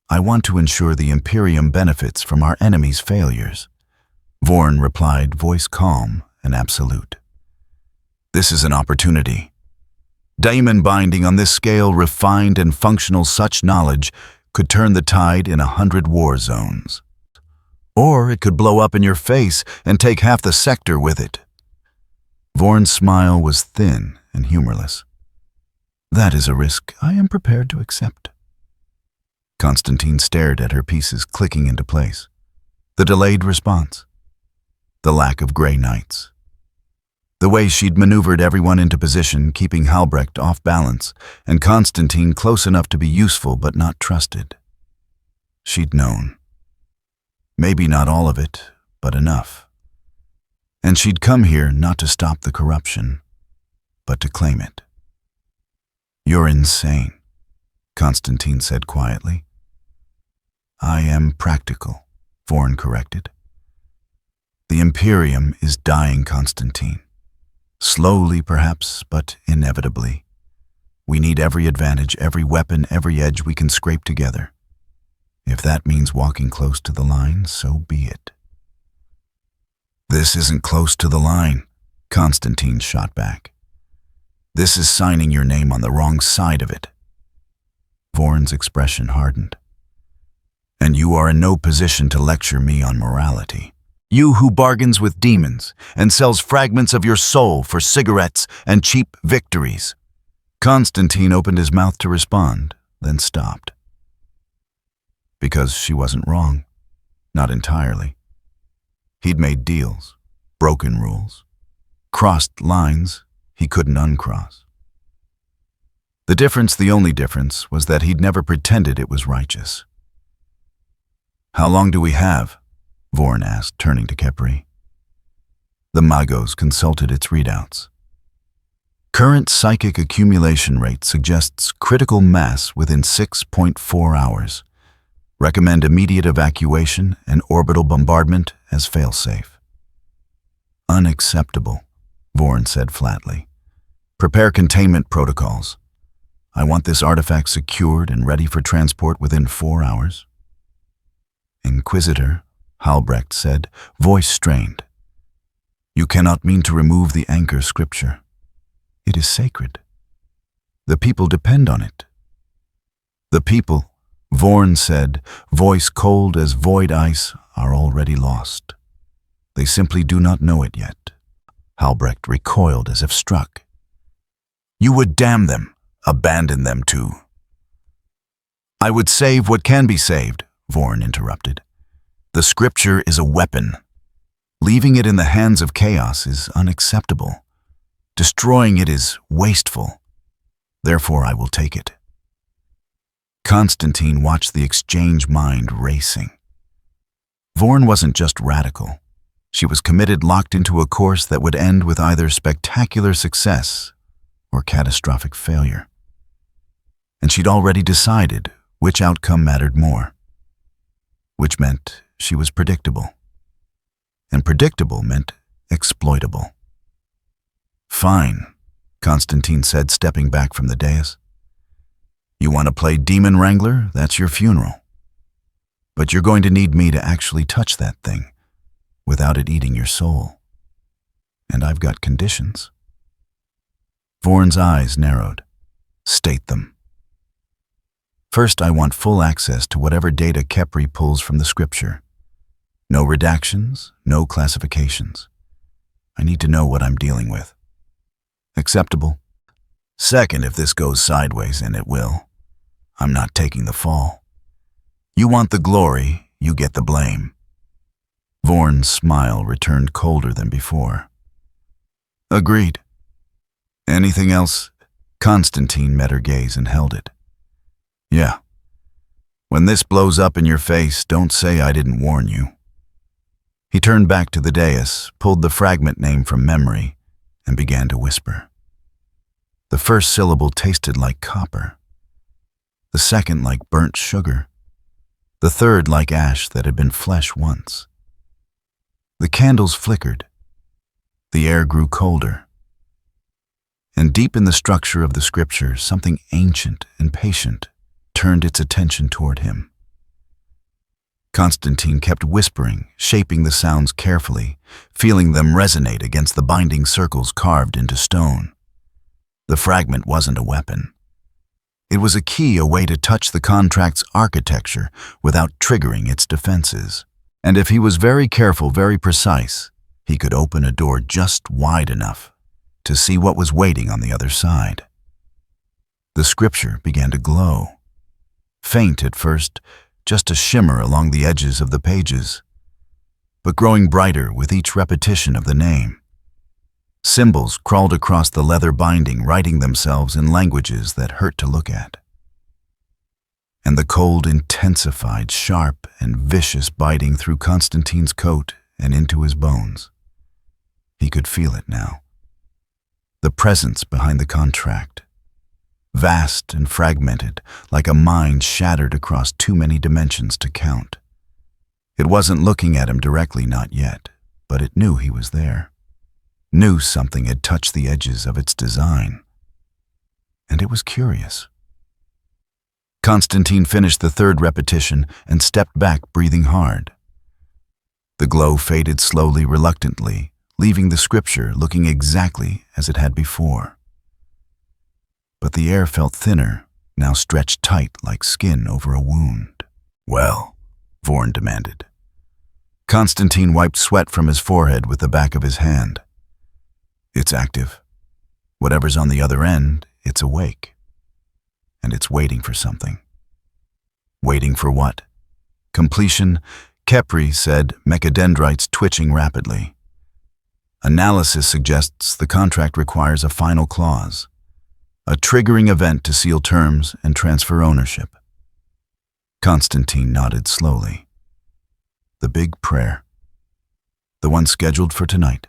I want to ensure the Imperium benefits from our enemy's failures. Vorn replied, voice calm and absolute. This is an opportunity. Daemon binding on this scale, refined and functional, such knowledge could turn the tide in 100 war zones. Or it could blow up in your face and take half the sector with it. Vorn's smile was thin and humorless. That is a risk I am prepared to accept. Constantine stared at her pieces clicking into place. The delayed response. The lack of gray knights. The way she'd maneuvered everyone into position, keeping Halbrecht off balance, and Constantine close enough to be useful but not trusted. She'd known. Maybe not all of it, but enough. And she'd come here not to stop the corruption, but to claim it. You're insane, Constantine said quietly. I am practical, Vorn corrected. The Imperium is dying, Constantine. Slowly, perhaps, but inevitably. We need every advantage, every weapon, every edge we can scrape together. If that means walking close to the line, so be it. This isn't close to the line, Constantine shot back. This is signing your name on the wrong side of it. Vorn's expression hardened. And you are in no position to lecture me on morality. You who bargains with demons and sells fragments of your soul for cigarettes and cheap victories. Constantine opened his mouth to respond, then stopped. Because she wasn't wrong. Not entirely. He'd made deals, broken rules, crossed lines he couldn't uncross. The only difference, was that he'd never pretended it was righteous. "How long do we have?" Vorn asked, turning to Khepri. The Magos consulted its readouts. Current psychic accumulation rate suggests critical mass within 6.4 hours. Recommend immediate evacuation and orbital bombardment as failsafe. Unacceptable, Vorn said flatly. Prepare containment protocols. I want this artifact secured and ready for transport within 4 hours. Inquisitor, Halbrecht said, voice strained. You cannot mean to remove the anchor scripture. It is sacred. The people depend on it. The people, Vorn said, voice cold as void ice, are already lost. They simply do not know it yet. Halbrecht recoiled as if struck. You would damn them, abandon them too. I would save what can be saved, Vorn interrupted. The scripture is a weapon. Leaving it in the hands of chaos is unacceptable. Destroying it is wasteful. Therefore, I will take it. Constantine watched the exchange mind racing. Vorn wasn't just radical. She was committed, locked into a course that would end with either spectacular success or catastrophic failure. And she'd already decided which outcome mattered more. Which meant she was predictable. And predictable meant exploitable. Fine, Constantine said, stepping back from the dais. You want to play Demon Wrangler? That's your funeral. But you're going to need me to actually touch that thing, without it eating your soul. And I've got conditions. Vorn's eyes narrowed. State them. First, I want full access to whatever data Khepri pulls from the scripture. No redactions, no classifications. I need to know what I'm dealing with. Acceptable. Second, if this goes sideways, and it will, I'm not taking the fall. You want the glory, you get the blame. Vorn's smile returned colder than before. Agreed. Anything else? Constantine met her gaze and held it. Yeah. When this blows up in your face, don't say I didn't warn you. He turned back to the dais, pulled the fragment name from memory, and began to whisper. The first syllable tasted like copper. The second like burnt sugar. The third like ash that had been flesh once. The candles flickered. The air grew colder. And deep in the structure of the scripture, something ancient and patient turned its attention toward him. Constantine kept whispering, shaping the sounds carefully, feeling them resonate against the binding circles carved into stone. The fragment wasn't a weapon. It was a key, a way to touch the contract's architecture without triggering its defenses. And if he was very careful, very precise, he could open a door just wide enough to see what was waiting on the other side. The scripture began to glow. Faint at first, just a shimmer along the edges of the pages, but growing brighter with each repetition of the name. Symbols crawled across the leather binding, writing themselves in languages that hurt to look at. And the cold intensified, sharp and vicious, biting through Constantine's coat and into his bones. He could feel it now. The presence behind the contract. Vast and fragmented, like a mind shattered across too many dimensions to count. It wasn't looking at him directly, not yet, but it knew he was there. Knew something had touched the edges of its design. And it was curious. Constantine finished the third repetition and stepped back, breathing hard. The glow faded slowly, reluctantly, leaving the scripture looking exactly as it had before. But the air felt thinner, now stretched tight like skin over a wound. Well, Vorn demanded. Constantine wiped sweat from his forehead with the back of his hand. It's active. Whatever's on the other end, it's awake. And it's waiting for something. Waiting for what? Completion, Khepri said, mechadendrites twitching rapidly. Analysis suggests the contract requires a final clause. A triggering event to seal terms and transfer ownership. Constantine nodded slowly. The big prayer. The one scheduled for tonight.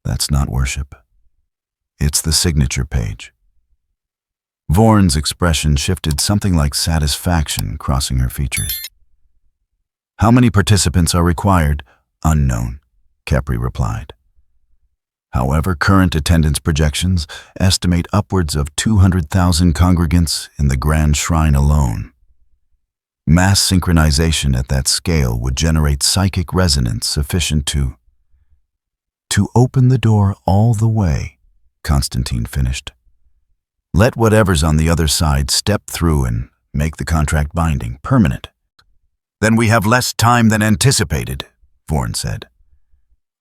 That's not worship. It's the signature page. Vorn's expression shifted, something like satisfaction crossing her features. How many participants are required? Unknown, Capri replied. However, current attendance projections estimate upwards of 200,000 congregants in the Grand Shrine alone. Mass synchronization at that scale would generate psychic resonance sufficient to open the door all the way, Constantine finished. Let whatever's on the other side step through and make the contract binding, permanent. Then we have less time than anticipated, Vorn said.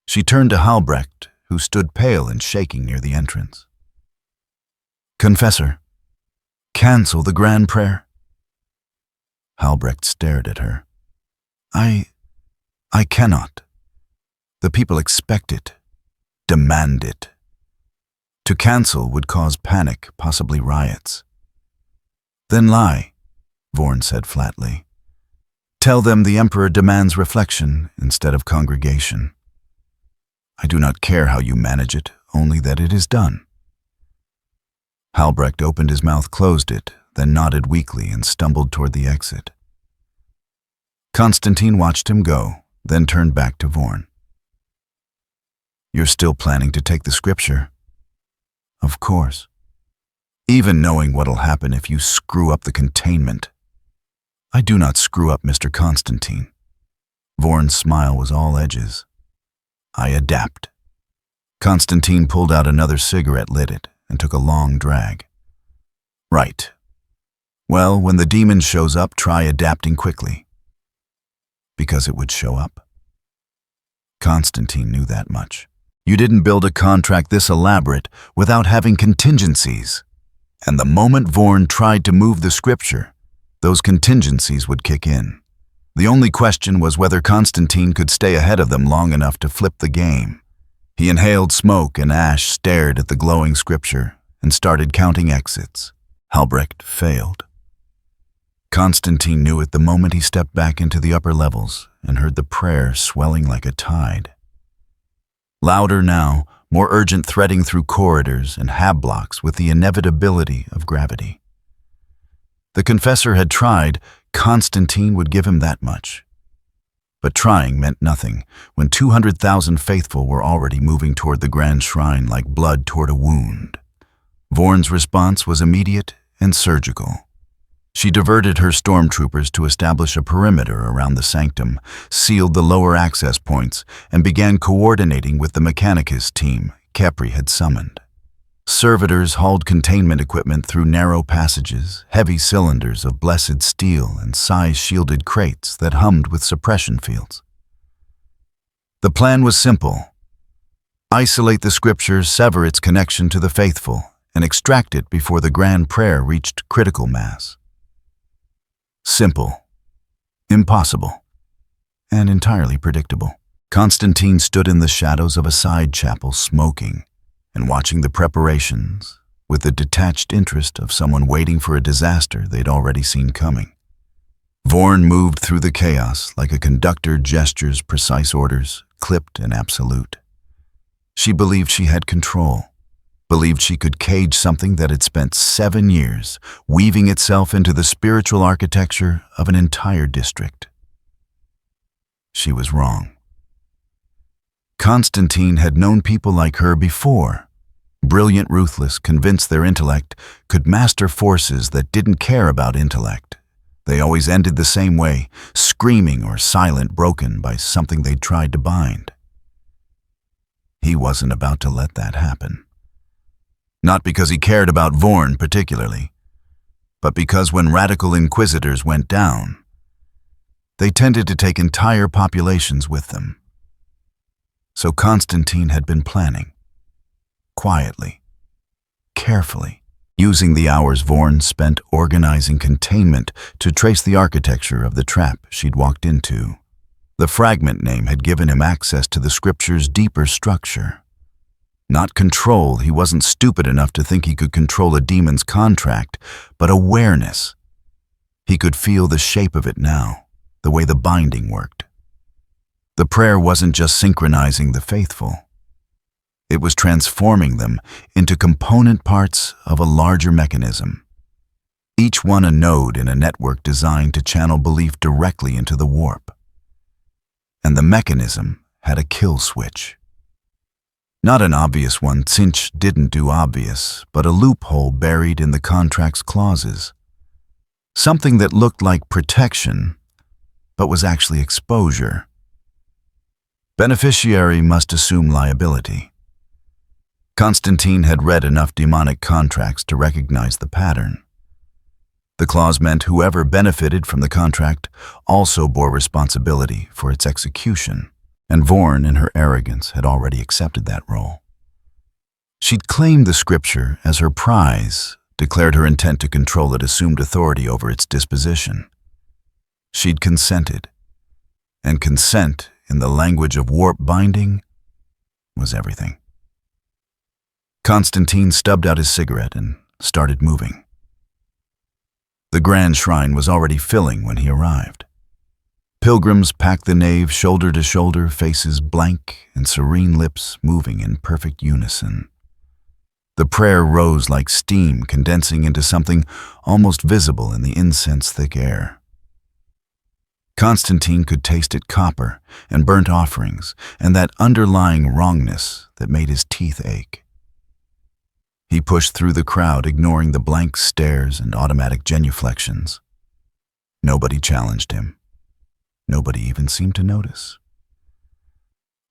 She turned to Halbrecht, who stood pale and shaking near the entrance. Confessor, cancel the grand prayer. Halbrecht stared at her. I cannot. The people expect it, demand it. To cancel would cause panic, possibly riots. Then lie, Vorn said flatly. Tell them the Emperor demands reflection instead of congregation. I do not care how you manage it, only that it is done. Halbrecht opened his mouth, closed it, then nodded weakly and stumbled toward the exit. Constantine watched him go, then turned back to Vorn. You're still planning to take the scripture? Of course. Even knowing what'll happen if you screw up the containment. I do not screw up, Mr. Constantine. Vorn's smile was all edges. I adapt. Constantine pulled out another cigarette, lit it, and took a long drag. Right. Well, when the demon shows up, try adapting quickly. Because it would show up. Constantine knew that much. You didn't build a contract this elaborate without having contingencies. And the moment Vorn tried to move the scripture, those contingencies would kick in. The only question was whether Constantine could stay ahead of them long enough to flip the game. He inhaled smoke and ash, stared at the glowing scripture, and started counting exits. Halbrecht failed. Constantine knew it the moment he stepped back into the upper levels and heard the prayer swelling like a tide. Louder now, more urgent, threading through corridors and hab blocks with the inevitability of gravity. The confessor had tried, Constantine would give him that much. But trying meant nothing when 200,000 faithful were already moving toward the Grand Shrine like blood toward a wound. Vorn's response was immediate and surgical. She diverted her stormtroopers to establish a perimeter around the sanctum, sealed the lower access points, and began coordinating with the Mechanicus team Capri had summoned. Servitors hauled containment equipment through narrow passages, heavy cylinders of blessed steel and size-shielded crates that hummed with suppression fields. The plan was simple. Isolate the scriptures, sever its connection to the faithful, and extract it before the grand prayer reached critical mass. Simple, impossible, and entirely predictable. Constantine stood in the shadows of a side chapel smoking and watching the preparations with the detached interest of someone waiting for a disaster they'd already seen coming. Vorn moved through the chaos like a conductor gestures precise orders, clipped and absolute. She believed she had control, believed she could cage something that had spent 7 years weaving itself into the spiritual architecture of an entire district. She was wrong. Constantine had known people like her before. Brilliant, ruthless, convinced their intellect could master forces that didn't care about intellect. They always ended the same way, screaming or silent, broken by something they'd tried to bind. He wasn't about to let that happen. Not because he cared about Vorn particularly, but because when radical inquisitors went down, they tended to take entire populations with them. So Constantine had been planning, quietly, carefully, using the hours Vorn spent organizing containment to trace the architecture of the trap she'd walked into. The fragment name had given him access to the scripture's deeper structure. Not control, he wasn't stupid enough to think he could control a demon's contract, but awareness. He could feel the shape of it now, the way the binding worked. The prayer wasn't just synchronizing the faithful. It was transforming them into component parts of a larger mechanism, each one a node in a network designed to channel belief directly into the warp. And the mechanism had a kill switch. Not an obvious one, Cinch didn't do obvious, but a loophole buried in the contract's clauses. Something that looked like protection, but was actually exposure. Beneficiary must assume liability. Constantine had read enough demonic contracts to recognize the pattern. The clause meant whoever benefited from the contract also bore responsibility for its execution, and Vorn, in her arrogance, had already accepted that role. She'd claimed the scripture as her prize, declared her intent to control it, assumed authority over its disposition. She'd consented, and consent, in the language of warp binding, was everything. Constantine stubbed out his cigarette and started moving. The grand shrine was already filling when he arrived. Pilgrims packed the nave shoulder to shoulder, faces blank and serene lips moving in perfect unison. The prayer rose like steam, condensing into something almost visible in the incense-thick air. Constantine could taste it copper and burnt offerings, and that underlying wrongness that made his teeth ache. He pushed through the crowd, ignoring the blank stares and automatic genuflections. Nobody challenged him. Nobody even seemed to notice.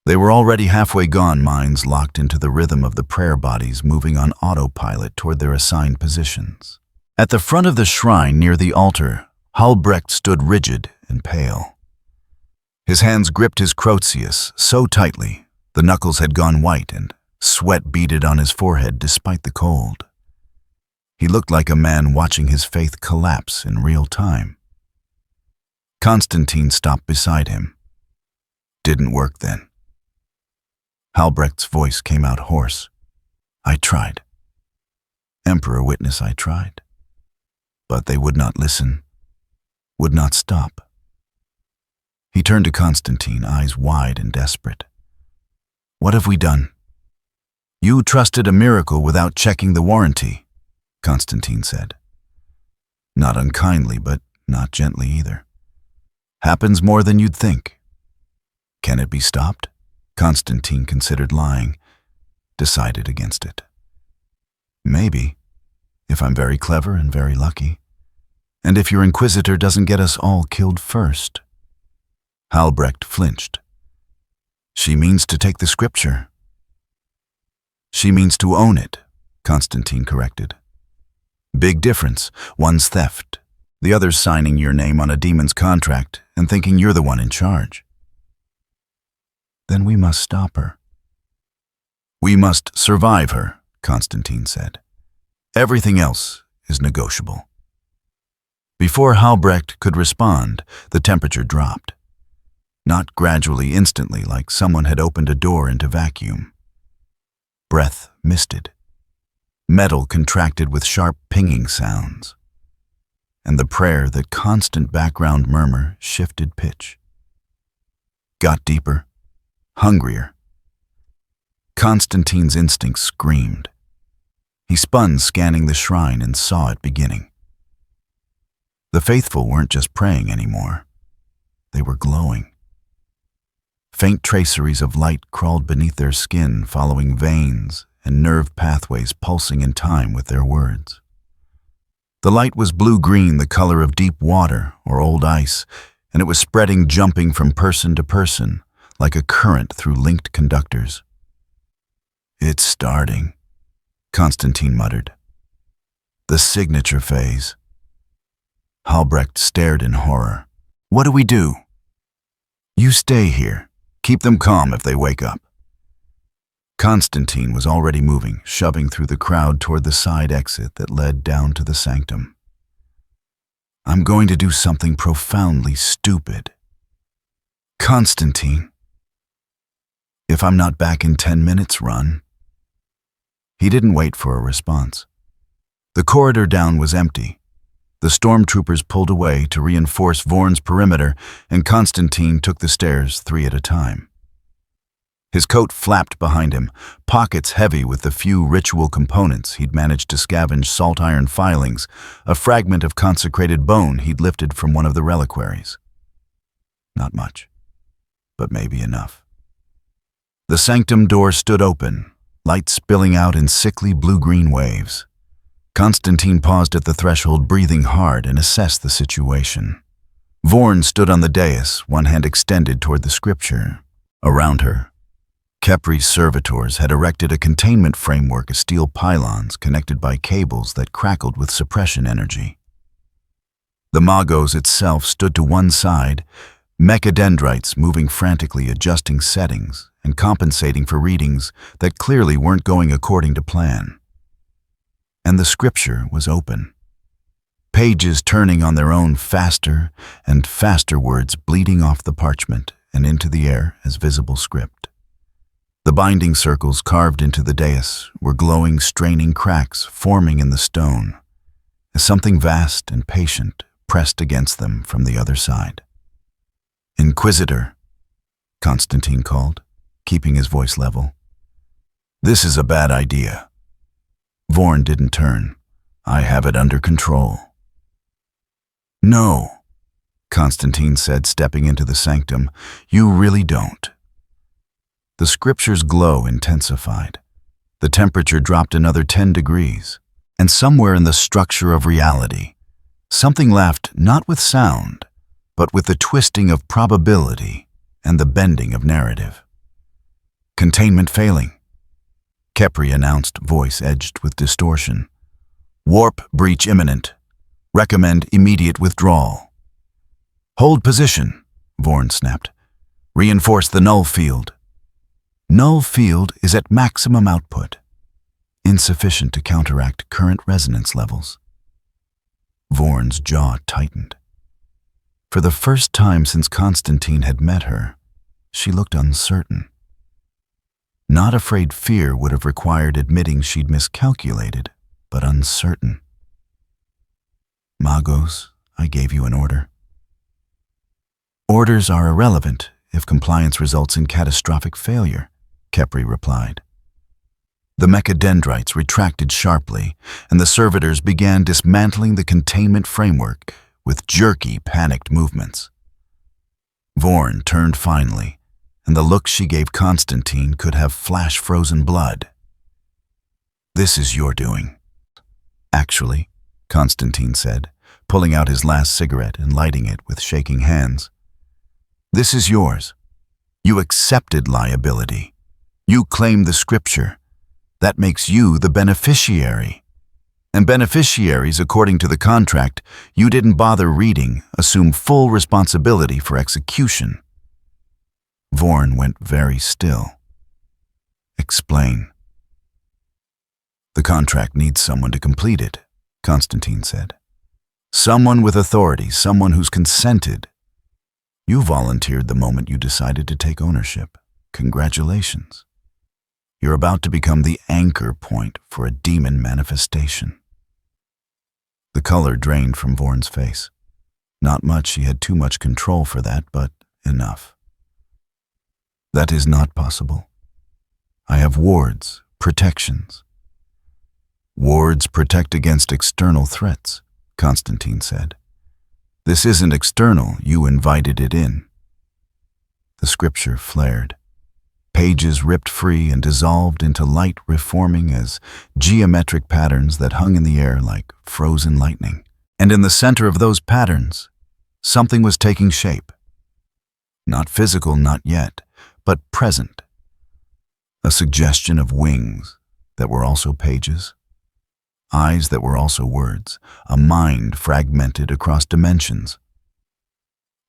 They were already halfway gone, minds locked into the rhythm of the prayer bodies moving on autopilot toward their assigned positions. At the front of the shrine near the altar, Halbrecht stood rigid and pale. His hands gripped his Crozius so tightly, the knuckles had gone white and sweat beaded on his forehead despite the cold. He looked like a man watching his faith collapse in real time. Constantine stopped beside him. Didn't work then. Halbrecht's voice came out hoarse. I tried. Emperor witness, I tried. But they would not listen, would not stop. He turned to Constantine, eyes wide and desperate. What have we done? You trusted a miracle without checking the warranty, Constantine said. Not unkindly, but not gently either. Happens more than you'd think. Can it be stopped? Constantine considered lying, decided against it. Maybe, if I'm very clever and very lucky, and if your Inquisitor doesn't get us all killed first. Halbrecht flinched. She means to take the scripture. She means to own it, Constantine corrected. Big difference. One's theft, the other's signing your name on a demon's contract and thinking you're the one in charge. Then we must stop her. We must survive her, Constantine said. Everything else is negotiable. Before Halbrecht could respond, the temperature dropped. Not gradually, instantly, like someone had opened a door into vacuum. Breath misted. Metal contracted with sharp pinging sounds. And the prayer, that constant background murmur, shifted pitch. Got deeper, hungrier. Constantine's instincts screamed. He spun, scanning the shrine, and saw it beginning. The faithful weren't just praying anymore. They were glowing. Faint traceries of light crawled beneath their skin, following veins and nerve pathways pulsing in time with their words. The light was blue-green, the color of deep water or old ice, and it was spreading, jumping from person to person, like a current through linked conductors. It's starting, Constantine muttered. The signature phase. Halbrecht stared in horror. What do we do? You stay here. Keep them calm if they wake up. Constantine was already moving, shoving through the crowd toward the side exit that led down to the sanctum. I'm going to do something profoundly stupid. Constantine. If I'm not back in 10 minutes, run. He didn't wait for a response. The corridor down was empty. The stormtroopers pulled away to reinforce Vorn's perimeter, and Constantine took the stairs 3 at a time. His coat flapped behind him, pockets heavy with the few ritual components he'd managed to scavenge: salt iron filings, a fragment of consecrated bone he'd lifted from one of the reliquaries. Not much, but maybe enough. The sanctum door stood open, light spilling out in sickly blue-green waves. Constantine paused at the threshold, breathing hard, and assessed the situation. Vorn stood on the dais, one hand extended toward the scripture. Around her, Kepri's servitors had erected a containment framework of steel pylons connected by cables that crackled with suppression energy. The Magos itself stood to one side, mechadendrites moving frantically, adjusting settings and compensating for readings that clearly weren't going according to plan. And the scripture was open. Pages turning on their own, faster and faster, words bleeding off the parchment and into the air as visible script. The binding circles carved into the dais were glowing, straining cracks forming in the stone, as something vast and patient pressed against them from the other side. "Inquisitor," Constantine called, keeping his voice level. "This is a bad idea." Vorn didn't turn. "I have it under control." "No," Constantine said, stepping into the sanctum. "You really don't." The scripture's glow intensified. The temperature dropped another 10 degrees, and somewhere in the structure of reality, something laughed not with sound, but with the twisting of probability and the bending of narrative. "Containment failing," Kepri announced, voice edged with distortion. "Warp breach imminent. Recommend immediate withdrawal." "Hold position," Vorn snapped. "Reinforce the null field." "Null field is at maximum output. Insufficient to counteract current resonance levels." Vorn's jaw tightened. For the first time since Constantine had met her, she looked uncertain. Not afraid fear would have required admitting she'd miscalculated, but uncertain. "Magos, I gave you an order." "Orders are irrelevant if compliance results in catastrophic failure," Kepri replied. The mechadendrites retracted sharply, and the servitors began dismantling the containment framework with jerky, panicked movements. Vorn turned finally, and the look she gave Constantine could have flash-frozen blood. "This is your doing." "Actually," Constantine said, pulling out his last cigarette and lighting it with shaking hands, "this is yours. You accepted liability. You claim the scripture. That makes you the beneficiary. And beneficiaries, according to the contract, you didn't bother reading, assume full responsibility for execution." Vorn went very still. "Explain." "The contract needs someone to complete it," Constantine said. "Someone with authority, someone who's consented. You volunteered the moment you decided to take ownership. Congratulations. You're about to become the anchor point for a demon manifestation." The color drained from Vorn's face. Not much, she had too much control for that, but enough. "That is not possible. I have wards, protections." "Wards protect against external threats," Constantine said. "This isn't external, you invited it in." The scripture flared. Pages ripped free and dissolved into light, reforming as geometric patterns that hung in the air like frozen lightning. And in the center of those patterns, something was taking shape. Not physical, not yet, but present. A suggestion of wings that were also pages, eyes that were also words, a mind fragmented across dimensions,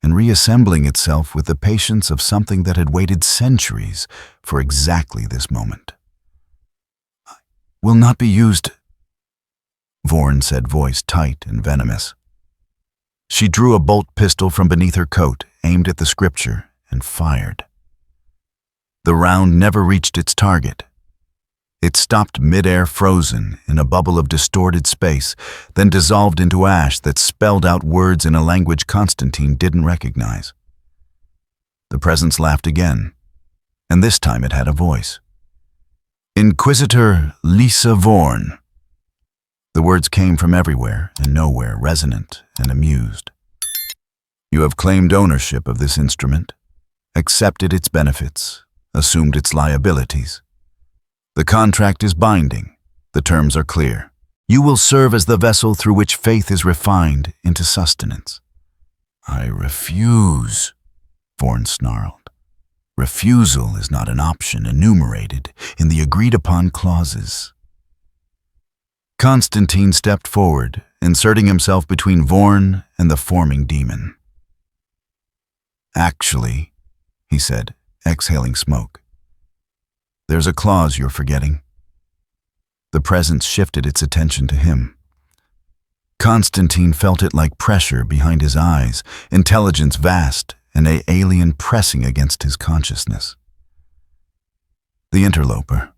and reassembling itself with the patience of something that had waited centuries for exactly this moment. "Will not be used," Vorn said, voice tight and venomous. She drew a bolt pistol from beneath her coat, aimed at the scripture, and fired. The round never reached its target. It stopped mid-air frozen in a bubble of distorted space, then dissolved into ash that spelled out words in a language Constantine didn't recognize. The presence laughed again, and this time it had a voice. Inquisitor Lisa Vorn. The words came from everywhere and nowhere, resonant and amused. You have claimed ownership of this instrument, accepted its benefits, assumed its liabilities. The contract is binding. The terms are clear. You will serve as the vessel through which faith is refined into sustenance. I refuse, Vorn snarled. Refusal is not an option enumerated in the agreed-upon clauses. Constantine stepped forward, inserting himself between Vorn and the forming demon. Actually, he said, exhaling smoke, there's a clause you're forgetting. The presence shifted its attention to him. Constantine felt it like pressure behind his eyes, intelligence vast and an alien pressing against his consciousness. The interloper,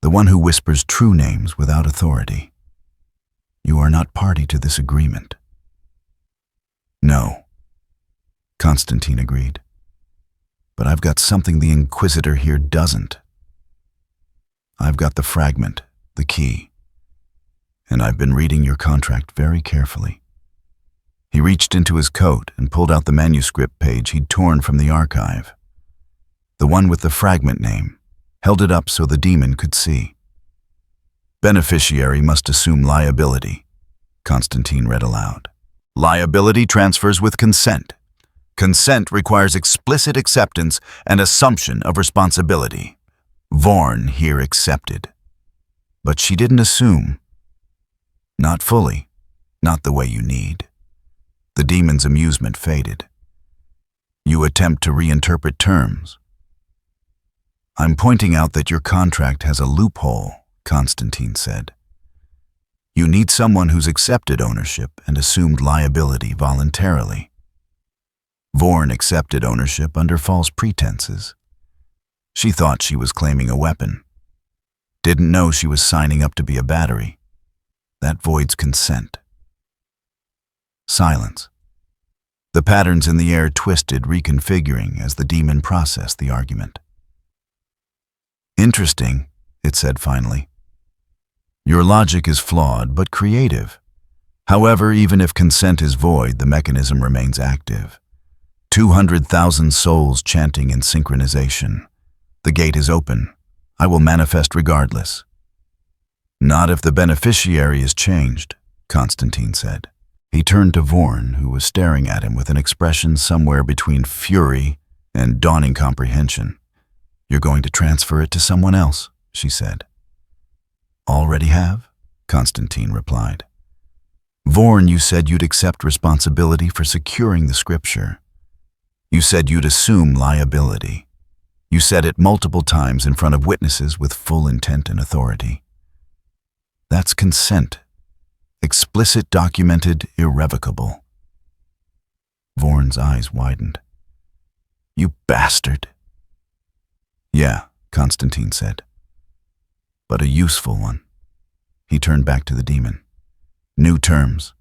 the one who whispers true names without authority. You are not party to this agreement. No, Constantine agreed. But I've got something the Inquisitor here doesn't. I've got the fragment, the key, and I've been reading your contract very carefully. He reached into his coat and pulled out the manuscript page he'd torn from the archive. The one with the fragment name, held it up so the demon could see. Beneficiary must assume liability, Constantine read aloud. Liability transfers with consent. Consent requires explicit acceptance and assumption of responsibility. Vorn here accepted. But she didn't assume. Not fully, not the way you need. The demon's amusement faded. You attempt to reinterpret terms. I'm pointing out that your contract has a loophole, Constantine said. You need someone who's accepted ownership and assumed liability voluntarily. Vorn accepted ownership under false pretenses. She thought she was claiming a weapon. Didn't know she was signing up to be a battery. That voids consent. Silence. The patterns in the air twisted, reconfiguring as the demon processed the argument. Interesting, it said finally. Your logic is flawed but creative. However, even if consent is void, the mechanism remains active. 200,000 souls chanting in synchronization. The gate is open. I will manifest regardless. Not if the beneficiary is changed, Constantine said. He turned to Vorn, who was staring at him with an expression somewhere between fury and dawning comprehension. You're going to transfer it to someone else, she said. Already have, Constantine replied. Vorn, you said you'd accept responsibility for securing the scripture. You said you'd assume liability. You said it multiple times in front of witnesses with full intent and authority. That's consent. Explicit, documented, irrevocable. Vorn's eyes widened. You bastard. Yeah, Constantine said. But a useful one. He turned back to the demon. New terms.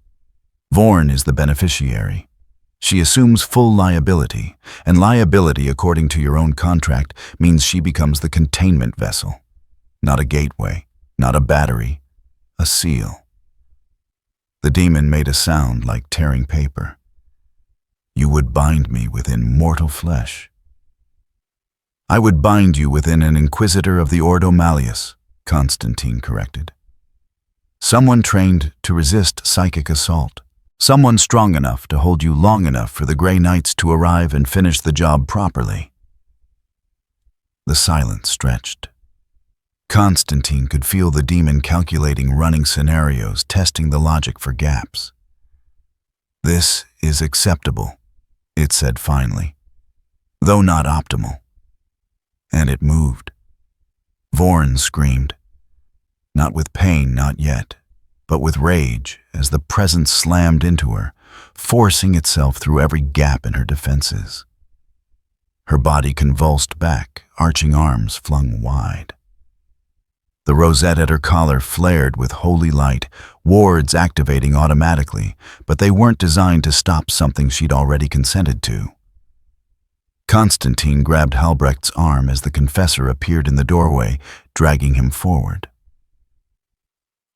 Vorn is the beneficiary. She assumes full liability, and liability, according to your own contract, means she becomes the containment vessel. Not a gateway, not a battery, a seal. The demon made a sound like tearing paper. You would bind me within mortal flesh. I would bind you within an inquisitor of the Ordo Malleus, Constantine corrected. Someone trained to resist psychic assault. Someone strong enough to hold you long enough for the Grey Knights to arrive and finish the job properly. The silence stretched. Constantine could feel the demon calculating running scenarios, testing the logic for gaps. This is acceptable, it said finally, though not optimal. And it moved. Vorn screamed. Not with pain, not yet, but with rage as the presence slammed into her, forcing itself through every gap in her defenses. Her body convulsed back, arching arms flung wide. The rosette at her collar flared with holy light, wards activating automatically, but they weren't designed to stop something she'd already consented to. Constantine grabbed Halbrecht's arm as the confessor appeared in the doorway, dragging him forward.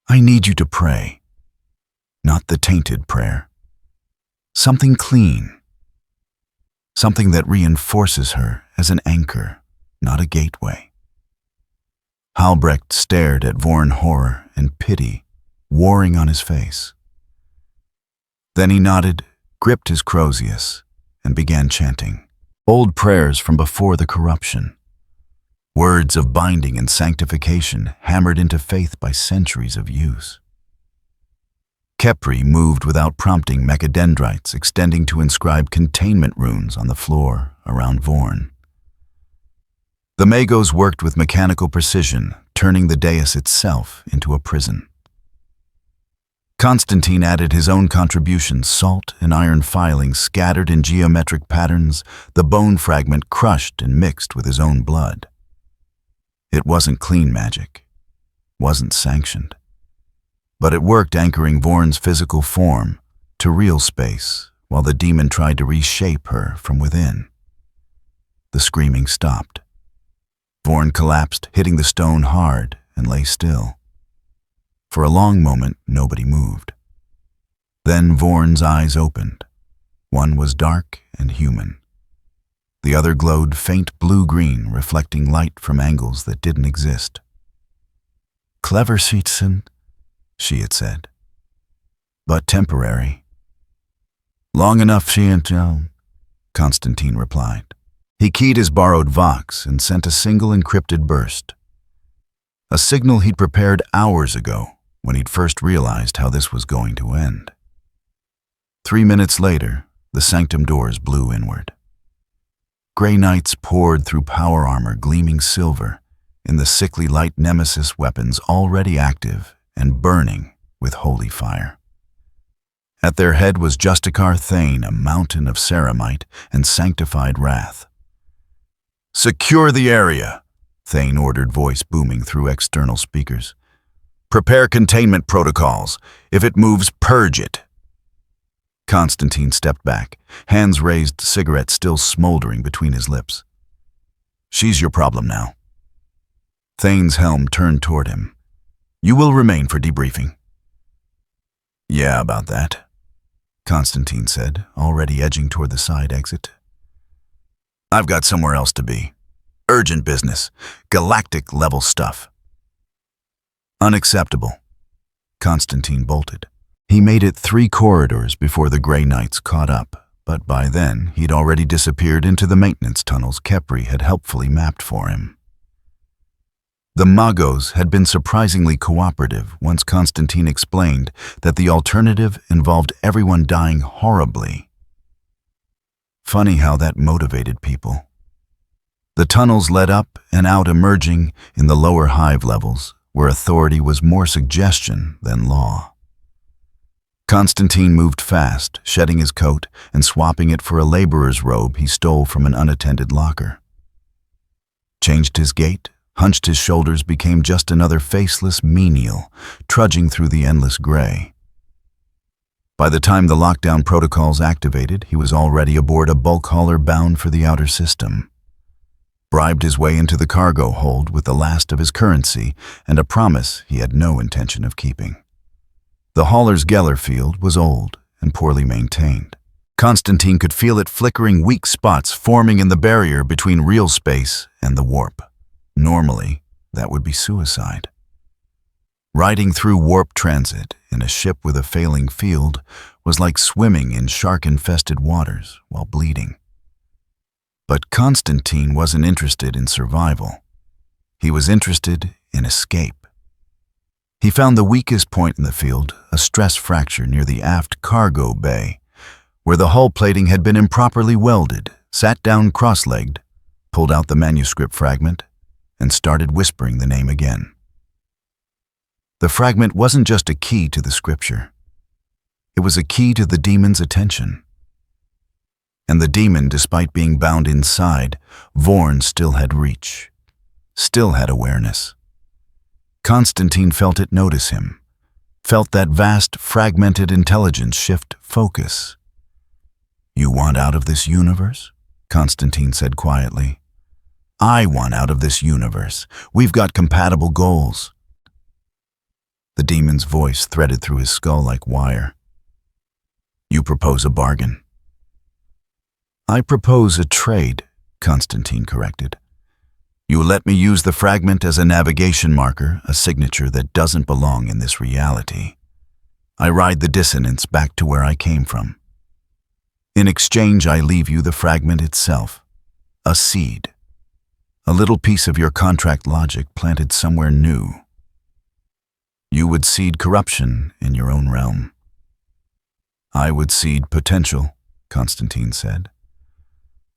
"I need you to pray. Not the tainted prayer. Something clean. Something that reinforces her as an anchor, not a gateway." Halbrecht stared at Vorn, horror and pity warring on his face. Then he nodded, gripped his crozius, and began chanting. Old prayers from before the corruption. Words of binding and sanctification hammered into faith by centuries of use. Khepri moved without prompting mechadendrites extending to inscribe containment runes on the floor around Vorn. The Magos worked with mechanical precision, turning the dais itself into a prison. Constantine added his own contributions, salt and iron filings scattered in geometric patterns, the bone fragment crushed and mixed with his own blood. It wasn't clean magic, wasn't sanctioned, but it worked, anchoring Vorn's physical form to real space while the demon tried to reshape her from within. The screaming stopped. Vorn collapsed, hitting the stone hard, and lay still. For a long moment, nobody moved. Then Vorn's eyes opened. One was dark and human. The other glowed faint blue-green, reflecting light from angles that didn't exist. "Clever, citizen," she had said. "But temporary." "Long enough, she ain't known," Constantine replied. He keyed his borrowed vox and sent a single encrypted burst. A signal he'd prepared hours ago when he'd first realized how this was going to end. 3 minutes later, the sanctum doors blew inward. Grey knights poured through power armor gleaming silver in the sickly light nemesis weapons already active and burning with holy fire. At their head was Justicar Thane, a mountain of ceramite and sanctified wrath. "Secure the area," Thane ordered, voice booming through external speakers. "Prepare containment protocols. If it moves, purge it." Constantine stepped back, hands raised, cigarette still smoldering between his lips. "She's your problem now." Thane's helm turned toward him. "You will remain for debriefing." "Yeah, about that," Constantine said, already edging toward the side exit. "I've got somewhere else to be. Urgent business. Galactic-level stuff." "Unacceptable." Constantine bolted. He made it 3 corridors before the Grey Knights caught up, but by then he'd already disappeared into the maintenance tunnels Khepri had helpfully mapped for him. The Magos had been surprisingly cooperative once Constantine explained that the alternative involved everyone dying horribly. Funny how that motivated people. The tunnels led up and out, emerging in the lower hive levels, where authority was more suggestion than law. Constantine moved fast, shedding his coat and swapping it for a laborer's robe he stole from an unattended locker. Changed his gait, hunched his shoulders, became just another faceless menial, trudging through the endless gray. By the time the lockdown protocols activated, he was already aboard a bulk hauler bound for the outer system. Bribed his way into the cargo hold with the last of his currency and a promise he had no intention of keeping. The hauler's Geller field was old and poorly maintained. Constantine could feel it flickering weak spots forming in the barrier between real space and the warp. Normally, that would be suicide. Riding through warp transit in a ship with a failing field was like swimming in shark-infested waters while bleeding. But Constantine wasn't interested in survival. He was interested in escape. He found the weakest point in the field, a stress fracture near the aft cargo bay, where the hull plating had been improperly welded, sat down cross-legged, pulled out the manuscript fragment, and started whispering the name again. The fragment wasn't just a key to the scripture. It was a key to the demon's attention. And the demon, despite being bound inside, Vorn still had reach, still had awareness. Constantine felt it notice him, felt that vast, fragmented intelligence shift focus. "You want out of this universe?" Constantine said quietly. "I want out of this universe. We've got compatible goals." The demon's voice threaded through his skull like wire. "You propose a bargain." "I propose a trade," Constantine corrected. "You let me use the fragment as a navigation marker, a signature that doesn't belong in this reality. I ride the dissonance back to where I came from. In exchange, I leave you the fragment itself, a seed, a little piece of your contract logic planted somewhere new. You would seed corruption in your own realm. I would seed potential," Constantine said.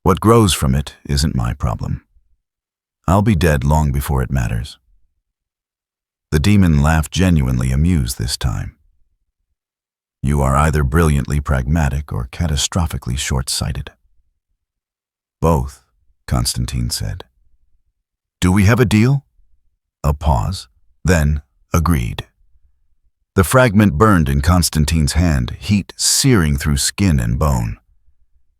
"What grows from it isn't my problem. I'll be dead long before it matters." The demon laughed, genuinely amused this time. "You are either brilliantly pragmatic or catastrophically short-sighted." "Both," Constantine said. "Do we have a deal?" A pause, then agreed. The fragment burned in Constantine's hand, heat searing through skin and bone.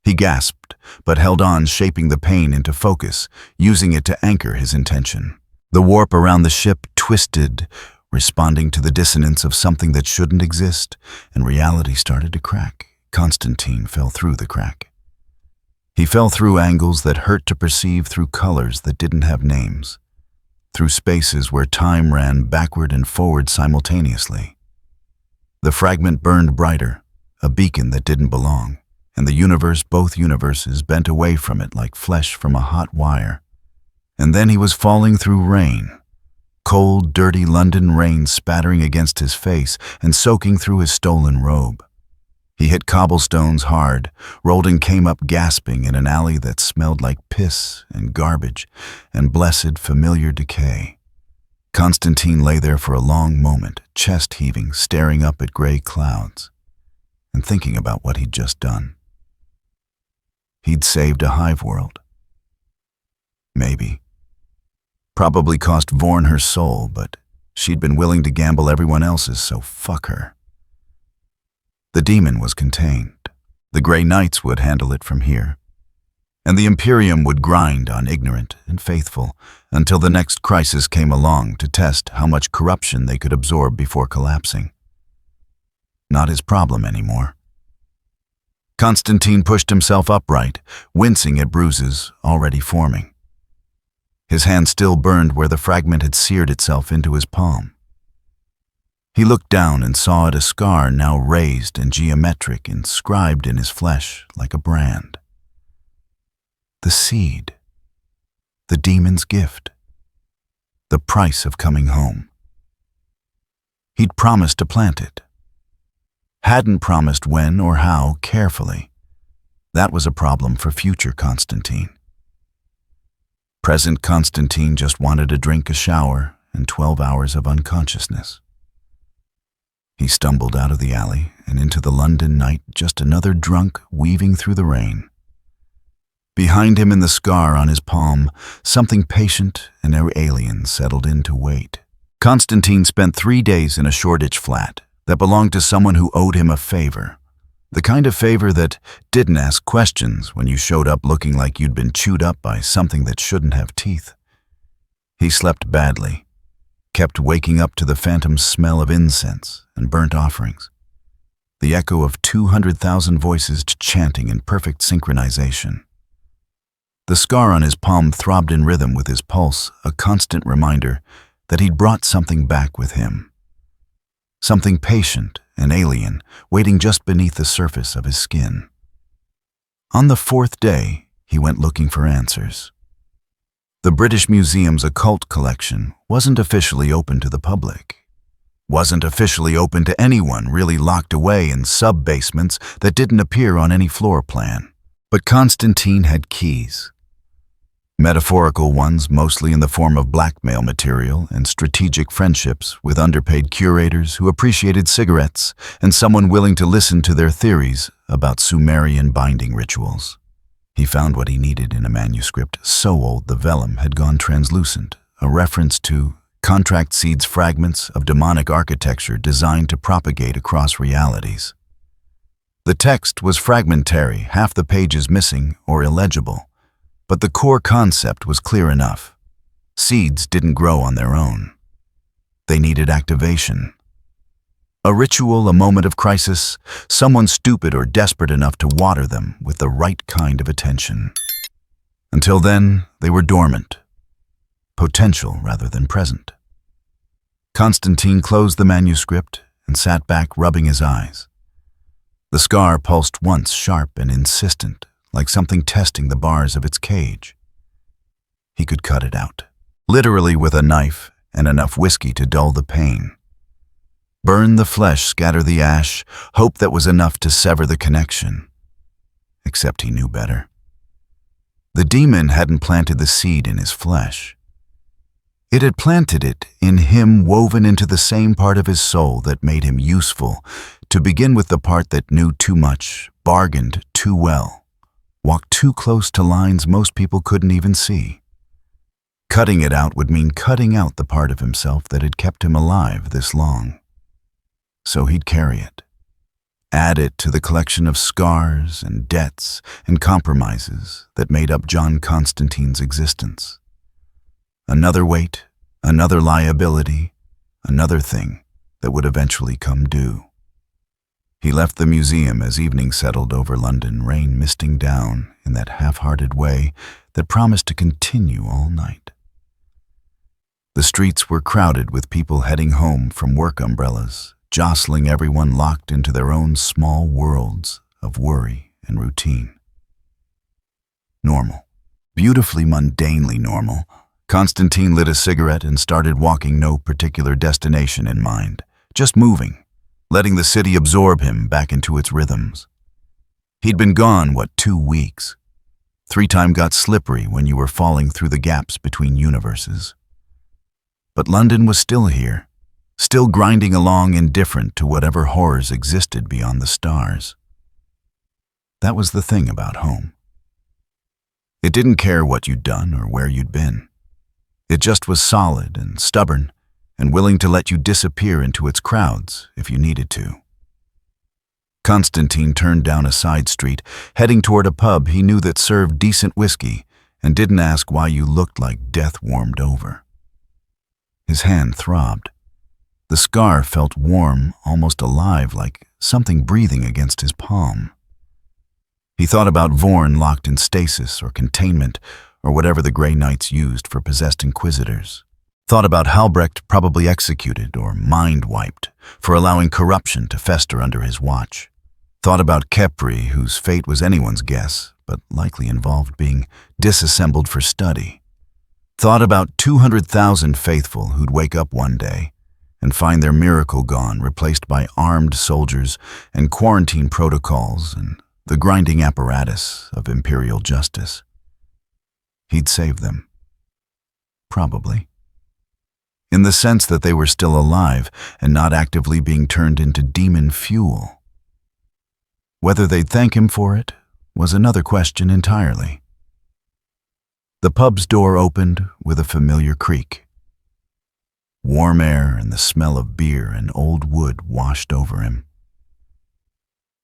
He gasped, but held on, shaping the pain into focus, using it to anchor his intention. The warp around the ship twisted, responding to the dissonance of something that shouldn't exist, and reality started to crack. Constantine fell through the crack. He fell through angles that hurt to perceive, through colors that didn't have names, through spaces where time ran backward and forward simultaneously. The fragment burned brighter, a beacon that didn't belong, and the universe, both universes, bent away from it like flesh from a hot wire. And then he was falling through rain, cold, dirty London rain spattering against his face and soaking through his stolen robe. He hit cobblestones hard, rolled and came up gasping in an alley that smelled like piss and garbage and blessed familiar decay. Constantine lay there for a long moment, chest heaving, staring up at gray clouds, and thinking about what he'd just done. He'd saved a hive world. Maybe. Probably cost Vorn her soul, but she'd been willing to gamble everyone else's, so fuck her. The demon was contained. The Grey Knights would handle it from here. And the Imperium would grind on ignorant and faithful until the next crisis came along to test how much corruption they could absorb before collapsing. Not his problem anymore. Constantine pushed himself upright, wincing at bruises already forming. His hand still burned where the fragment had seared itself into his palm. He looked down and saw it, a scar now raised and geometric, inscribed in his flesh like a brand. The seed. The demon's gift. The price of coming home. He'd promised to plant it. Hadn't promised when or how carefully. That was a problem for future Constantine. Present Constantine just wanted a drink, a shower, and 12 hours of unconsciousness. He stumbled out of the alley and into the London night, just another drunk weaving through the rain. Behind him, in the scar on his palm, something patient and alien settled in to wait. Constantine spent 3 days in a Shoreditch flat that belonged to someone who owed him a favor. The kind of favor that didn't ask questions when you showed up looking like you'd been chewed up by something that shouldn't have teeth. He slept badly, kept waking up to the phantom smell of incense and burnt offerings, the echo of 200,000 voices chanting in perfect synchronization. The scar on his palm throbbed in rhythm with his pulse, a constant reminder that he'd brought something back with him. Something patient and alien, waiting just beneath the surface of his skin. On the 4th day, he went looking for answers. The British Museum's occult collection wasn't officially open to the public. Wasn't officially open to anyone, really locked away in sub-basements that didn't appear on any floor plan. But Constantine had keys. Metaphorical ones, mostly in the form of blackmail material and strategic friendships with underpaid curators who appreciated cigarettes and someone willing to listen to their theories about Sumerian binding rituals. He found what he needed in a manuscript so old the vellum had gone translucent, a reference to contract seeds fragments of demonic architecture designed to propagate across realities. The text was fragmentary, half the pages missing or illegible, but the core concept was clear enough. Seeds didn't grow on their own. They needed activation. A ritual, a moment of crisis, someone stupid or desperate enough to water them with the right kind of attention. Until then, they were dormant. Potential rather than present. Constantine closed the manuscript and sat back, rubbing his eyes. The scar pulsed once, sharp and insistent, like something testing the bars of its cage. He could cut it out, literally with a knife and enough whiskey to dull the pain. Burn the flesh, scatter the ash, hope that was enough to sever the connection. Except he knew better. The demon hadn't planted the seed in his flesh. It had planted it in him, woven into the same part of his soul that made him useful, to begin with the part that knew too much, bargained too well, walked too close to lines most people couldn't even see. Cutting it out would mean cutting out the part of himself that had kept him alive this long. So he'd carry it, add it to the collection of scars and debts and compromises that made up John Constantine's existence. Another weight, another liability, another thing that would eventually come due. He left the museum as evening settled over London, rain misting down in that half-hearted way that promised to continue all night. The streets were crowded with people heading home from work umbrellas, jostling everyone locked into their own small worlds of worry and routine. Normal. Beautifully mundanely normal. Constantine lit a cigarette and started walking, no particular destination in mind, just moving, letting the city absorb him back into its rhythms. He'd been gone, 2 weeks? 3-time got slippery when you were falling through the gaps between universes. But London was still here, still grinding along, indifferent to whatever horrors existed beyond the stars. That was the thing about home. It didn't care what you'd done or where you'd been. It just was solid and stubborn and willing to let you disappear into its crowds if you needed to. Constantine turned down a side street, heading toward a pub he knew that served decent whiskey and didn't ask why you looked like death warmed over. His hand throbbed. The scar felt warm, almost alive, like something breathing against his palm. He thought about Vorn locked in stasis or containment, or whatever the Grey Knights used for possessed inquisitors. Thought about Halbrecht, probably executed or mind-wiped for allowing corruption to fester under his watch. Thought about Khepri, whose fate was anyone's guess, but likely involved being disassembled for study. Thought about 200,000 faithful who'd wake up one day and find their miracle gone, replaced by armed soldiers and quarantine protocols and the grinding apparatus of imperial justice. He'd save them. Probably. In the sense that they were still alive and not actively being turned into demon fuel. Whether they'd thank him for it was another question entirely. The pub's door opened with a familiar creak. Warm air and the smell of beer and old wood washed over him.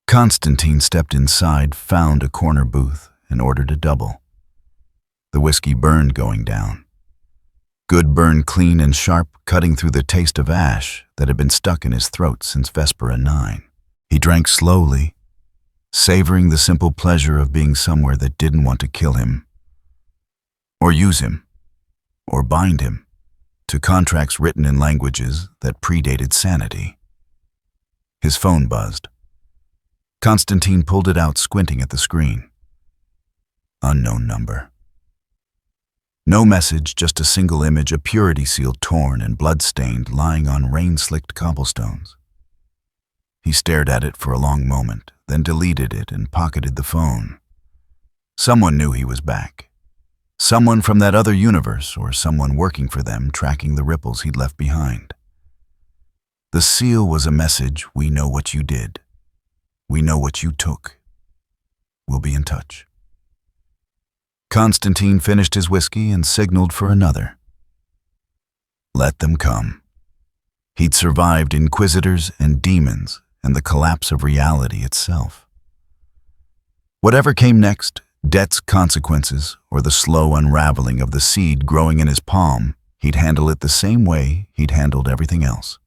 Constantine stepped inside, found a corner booth, and ordered a double. The whiskey burned going down. Good burn, clean and sharp, cutting through the taste of ash that had been stuck in his throat since Vespera 9. He drank slowly, savoring the simple pleasure of being somewhere that didn't want to kill him, or use him, or bind him to contracts written in languages that predated sanity. His phone buzzed. Constantine pulled it out, squinting at the screen. Unknown number. No message, just a single image, a purity seal torn and blood-stained, lying on rain-slicked cobblestones. He stared at it for a long moment, then deleted it and pocketed the phone. Someone knew he was back. Someone from that other universe, or someone working for them, tracking the ripples he'd left behind. The seal was a message: we know what you did. We know what you took. We'll be in touch. Constantine finished his whiskey and signaled for another. Let them come. He'd survived inquisitors and demons and the collapse of reality itself. Whatever came next, debt's consequences or the slow unraveling of the seed growing in his palm, he'd handle it the same way he'd handled everything else.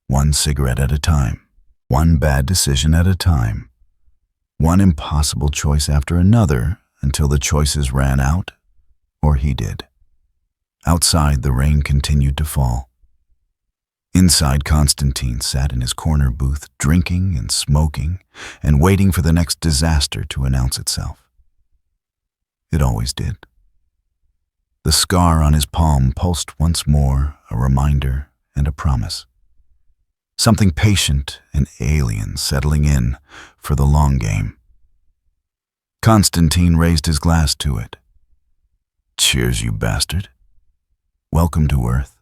One cigarette at a time, one bad decision at a time, one impossible choice after another until the choices ran out, or he did. Outside, the rain continued to fall. Inside, Constantine sat in his corner booth, drinking and smoking and waiting for the next disaster to announce itself. It always did. The scar on his palm pulsed once more, a reminder and a promise. Something patient and alien settling in for the long game. Constantine raised his glass to it. Cheers, you bastard. Welcome to Earth.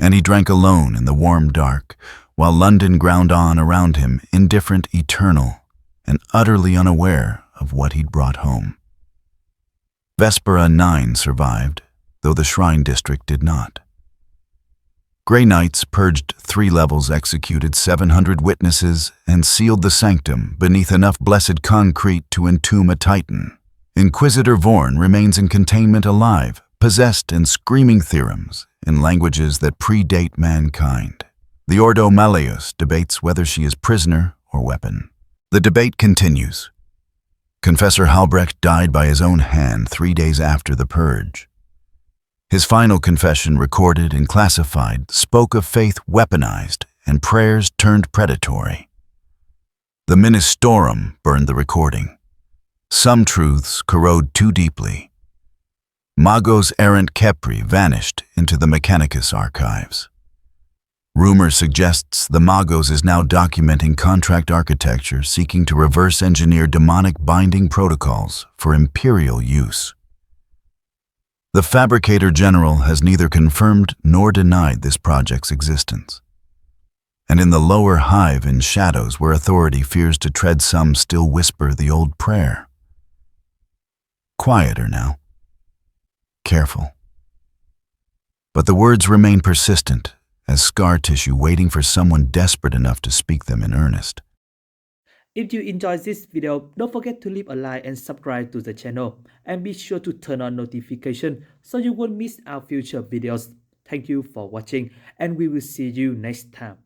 And he drank alone in the warm dark, while London ground on around him, indifferent, eternal, and utterly unaware of what he'd brought home. Vespera 9 survived, though the Shrine District did not. Grey Knights purged 3 levels, executed 700 witnesses, and sealed the sanctum beneath enough blessed concrete to entomb a titan. Inquisitor Vorn remains in containment, alive, possessed and screaming theorems in languages that predate mankind. The Ordo Malleus debates whether she is prisoner or weapon. The debate continues. Confessor Halbrecht died by his own hand 3 days after the purge. His final confession, recorded and classified, spoke of faith weaponized and prayers turned predatory. The Ministorum burned the recording. Some truths corrode too deeply. Magos errant Kepri vanished into the Mechanicus archives. Rumor suggests the Magos is now documenting contract architecture seeking to reverse engineer demonic binding protocols for imperial use. The Fabricator General has neither confirmed nor denied this project's existence. And in the lower hive in shadows where authority fears to tread, some still whisper the old prayer. Quieter now. Careful. But the words remain persistent, as scar tissue waiting for someone desperate enough to speak them in earnest. If you enjoyed this video, don't forget to leave a like and subscribe to the channel. And be sure to turn on notification so you won't miss our future videos. Thank you for watching, and we will see you next time.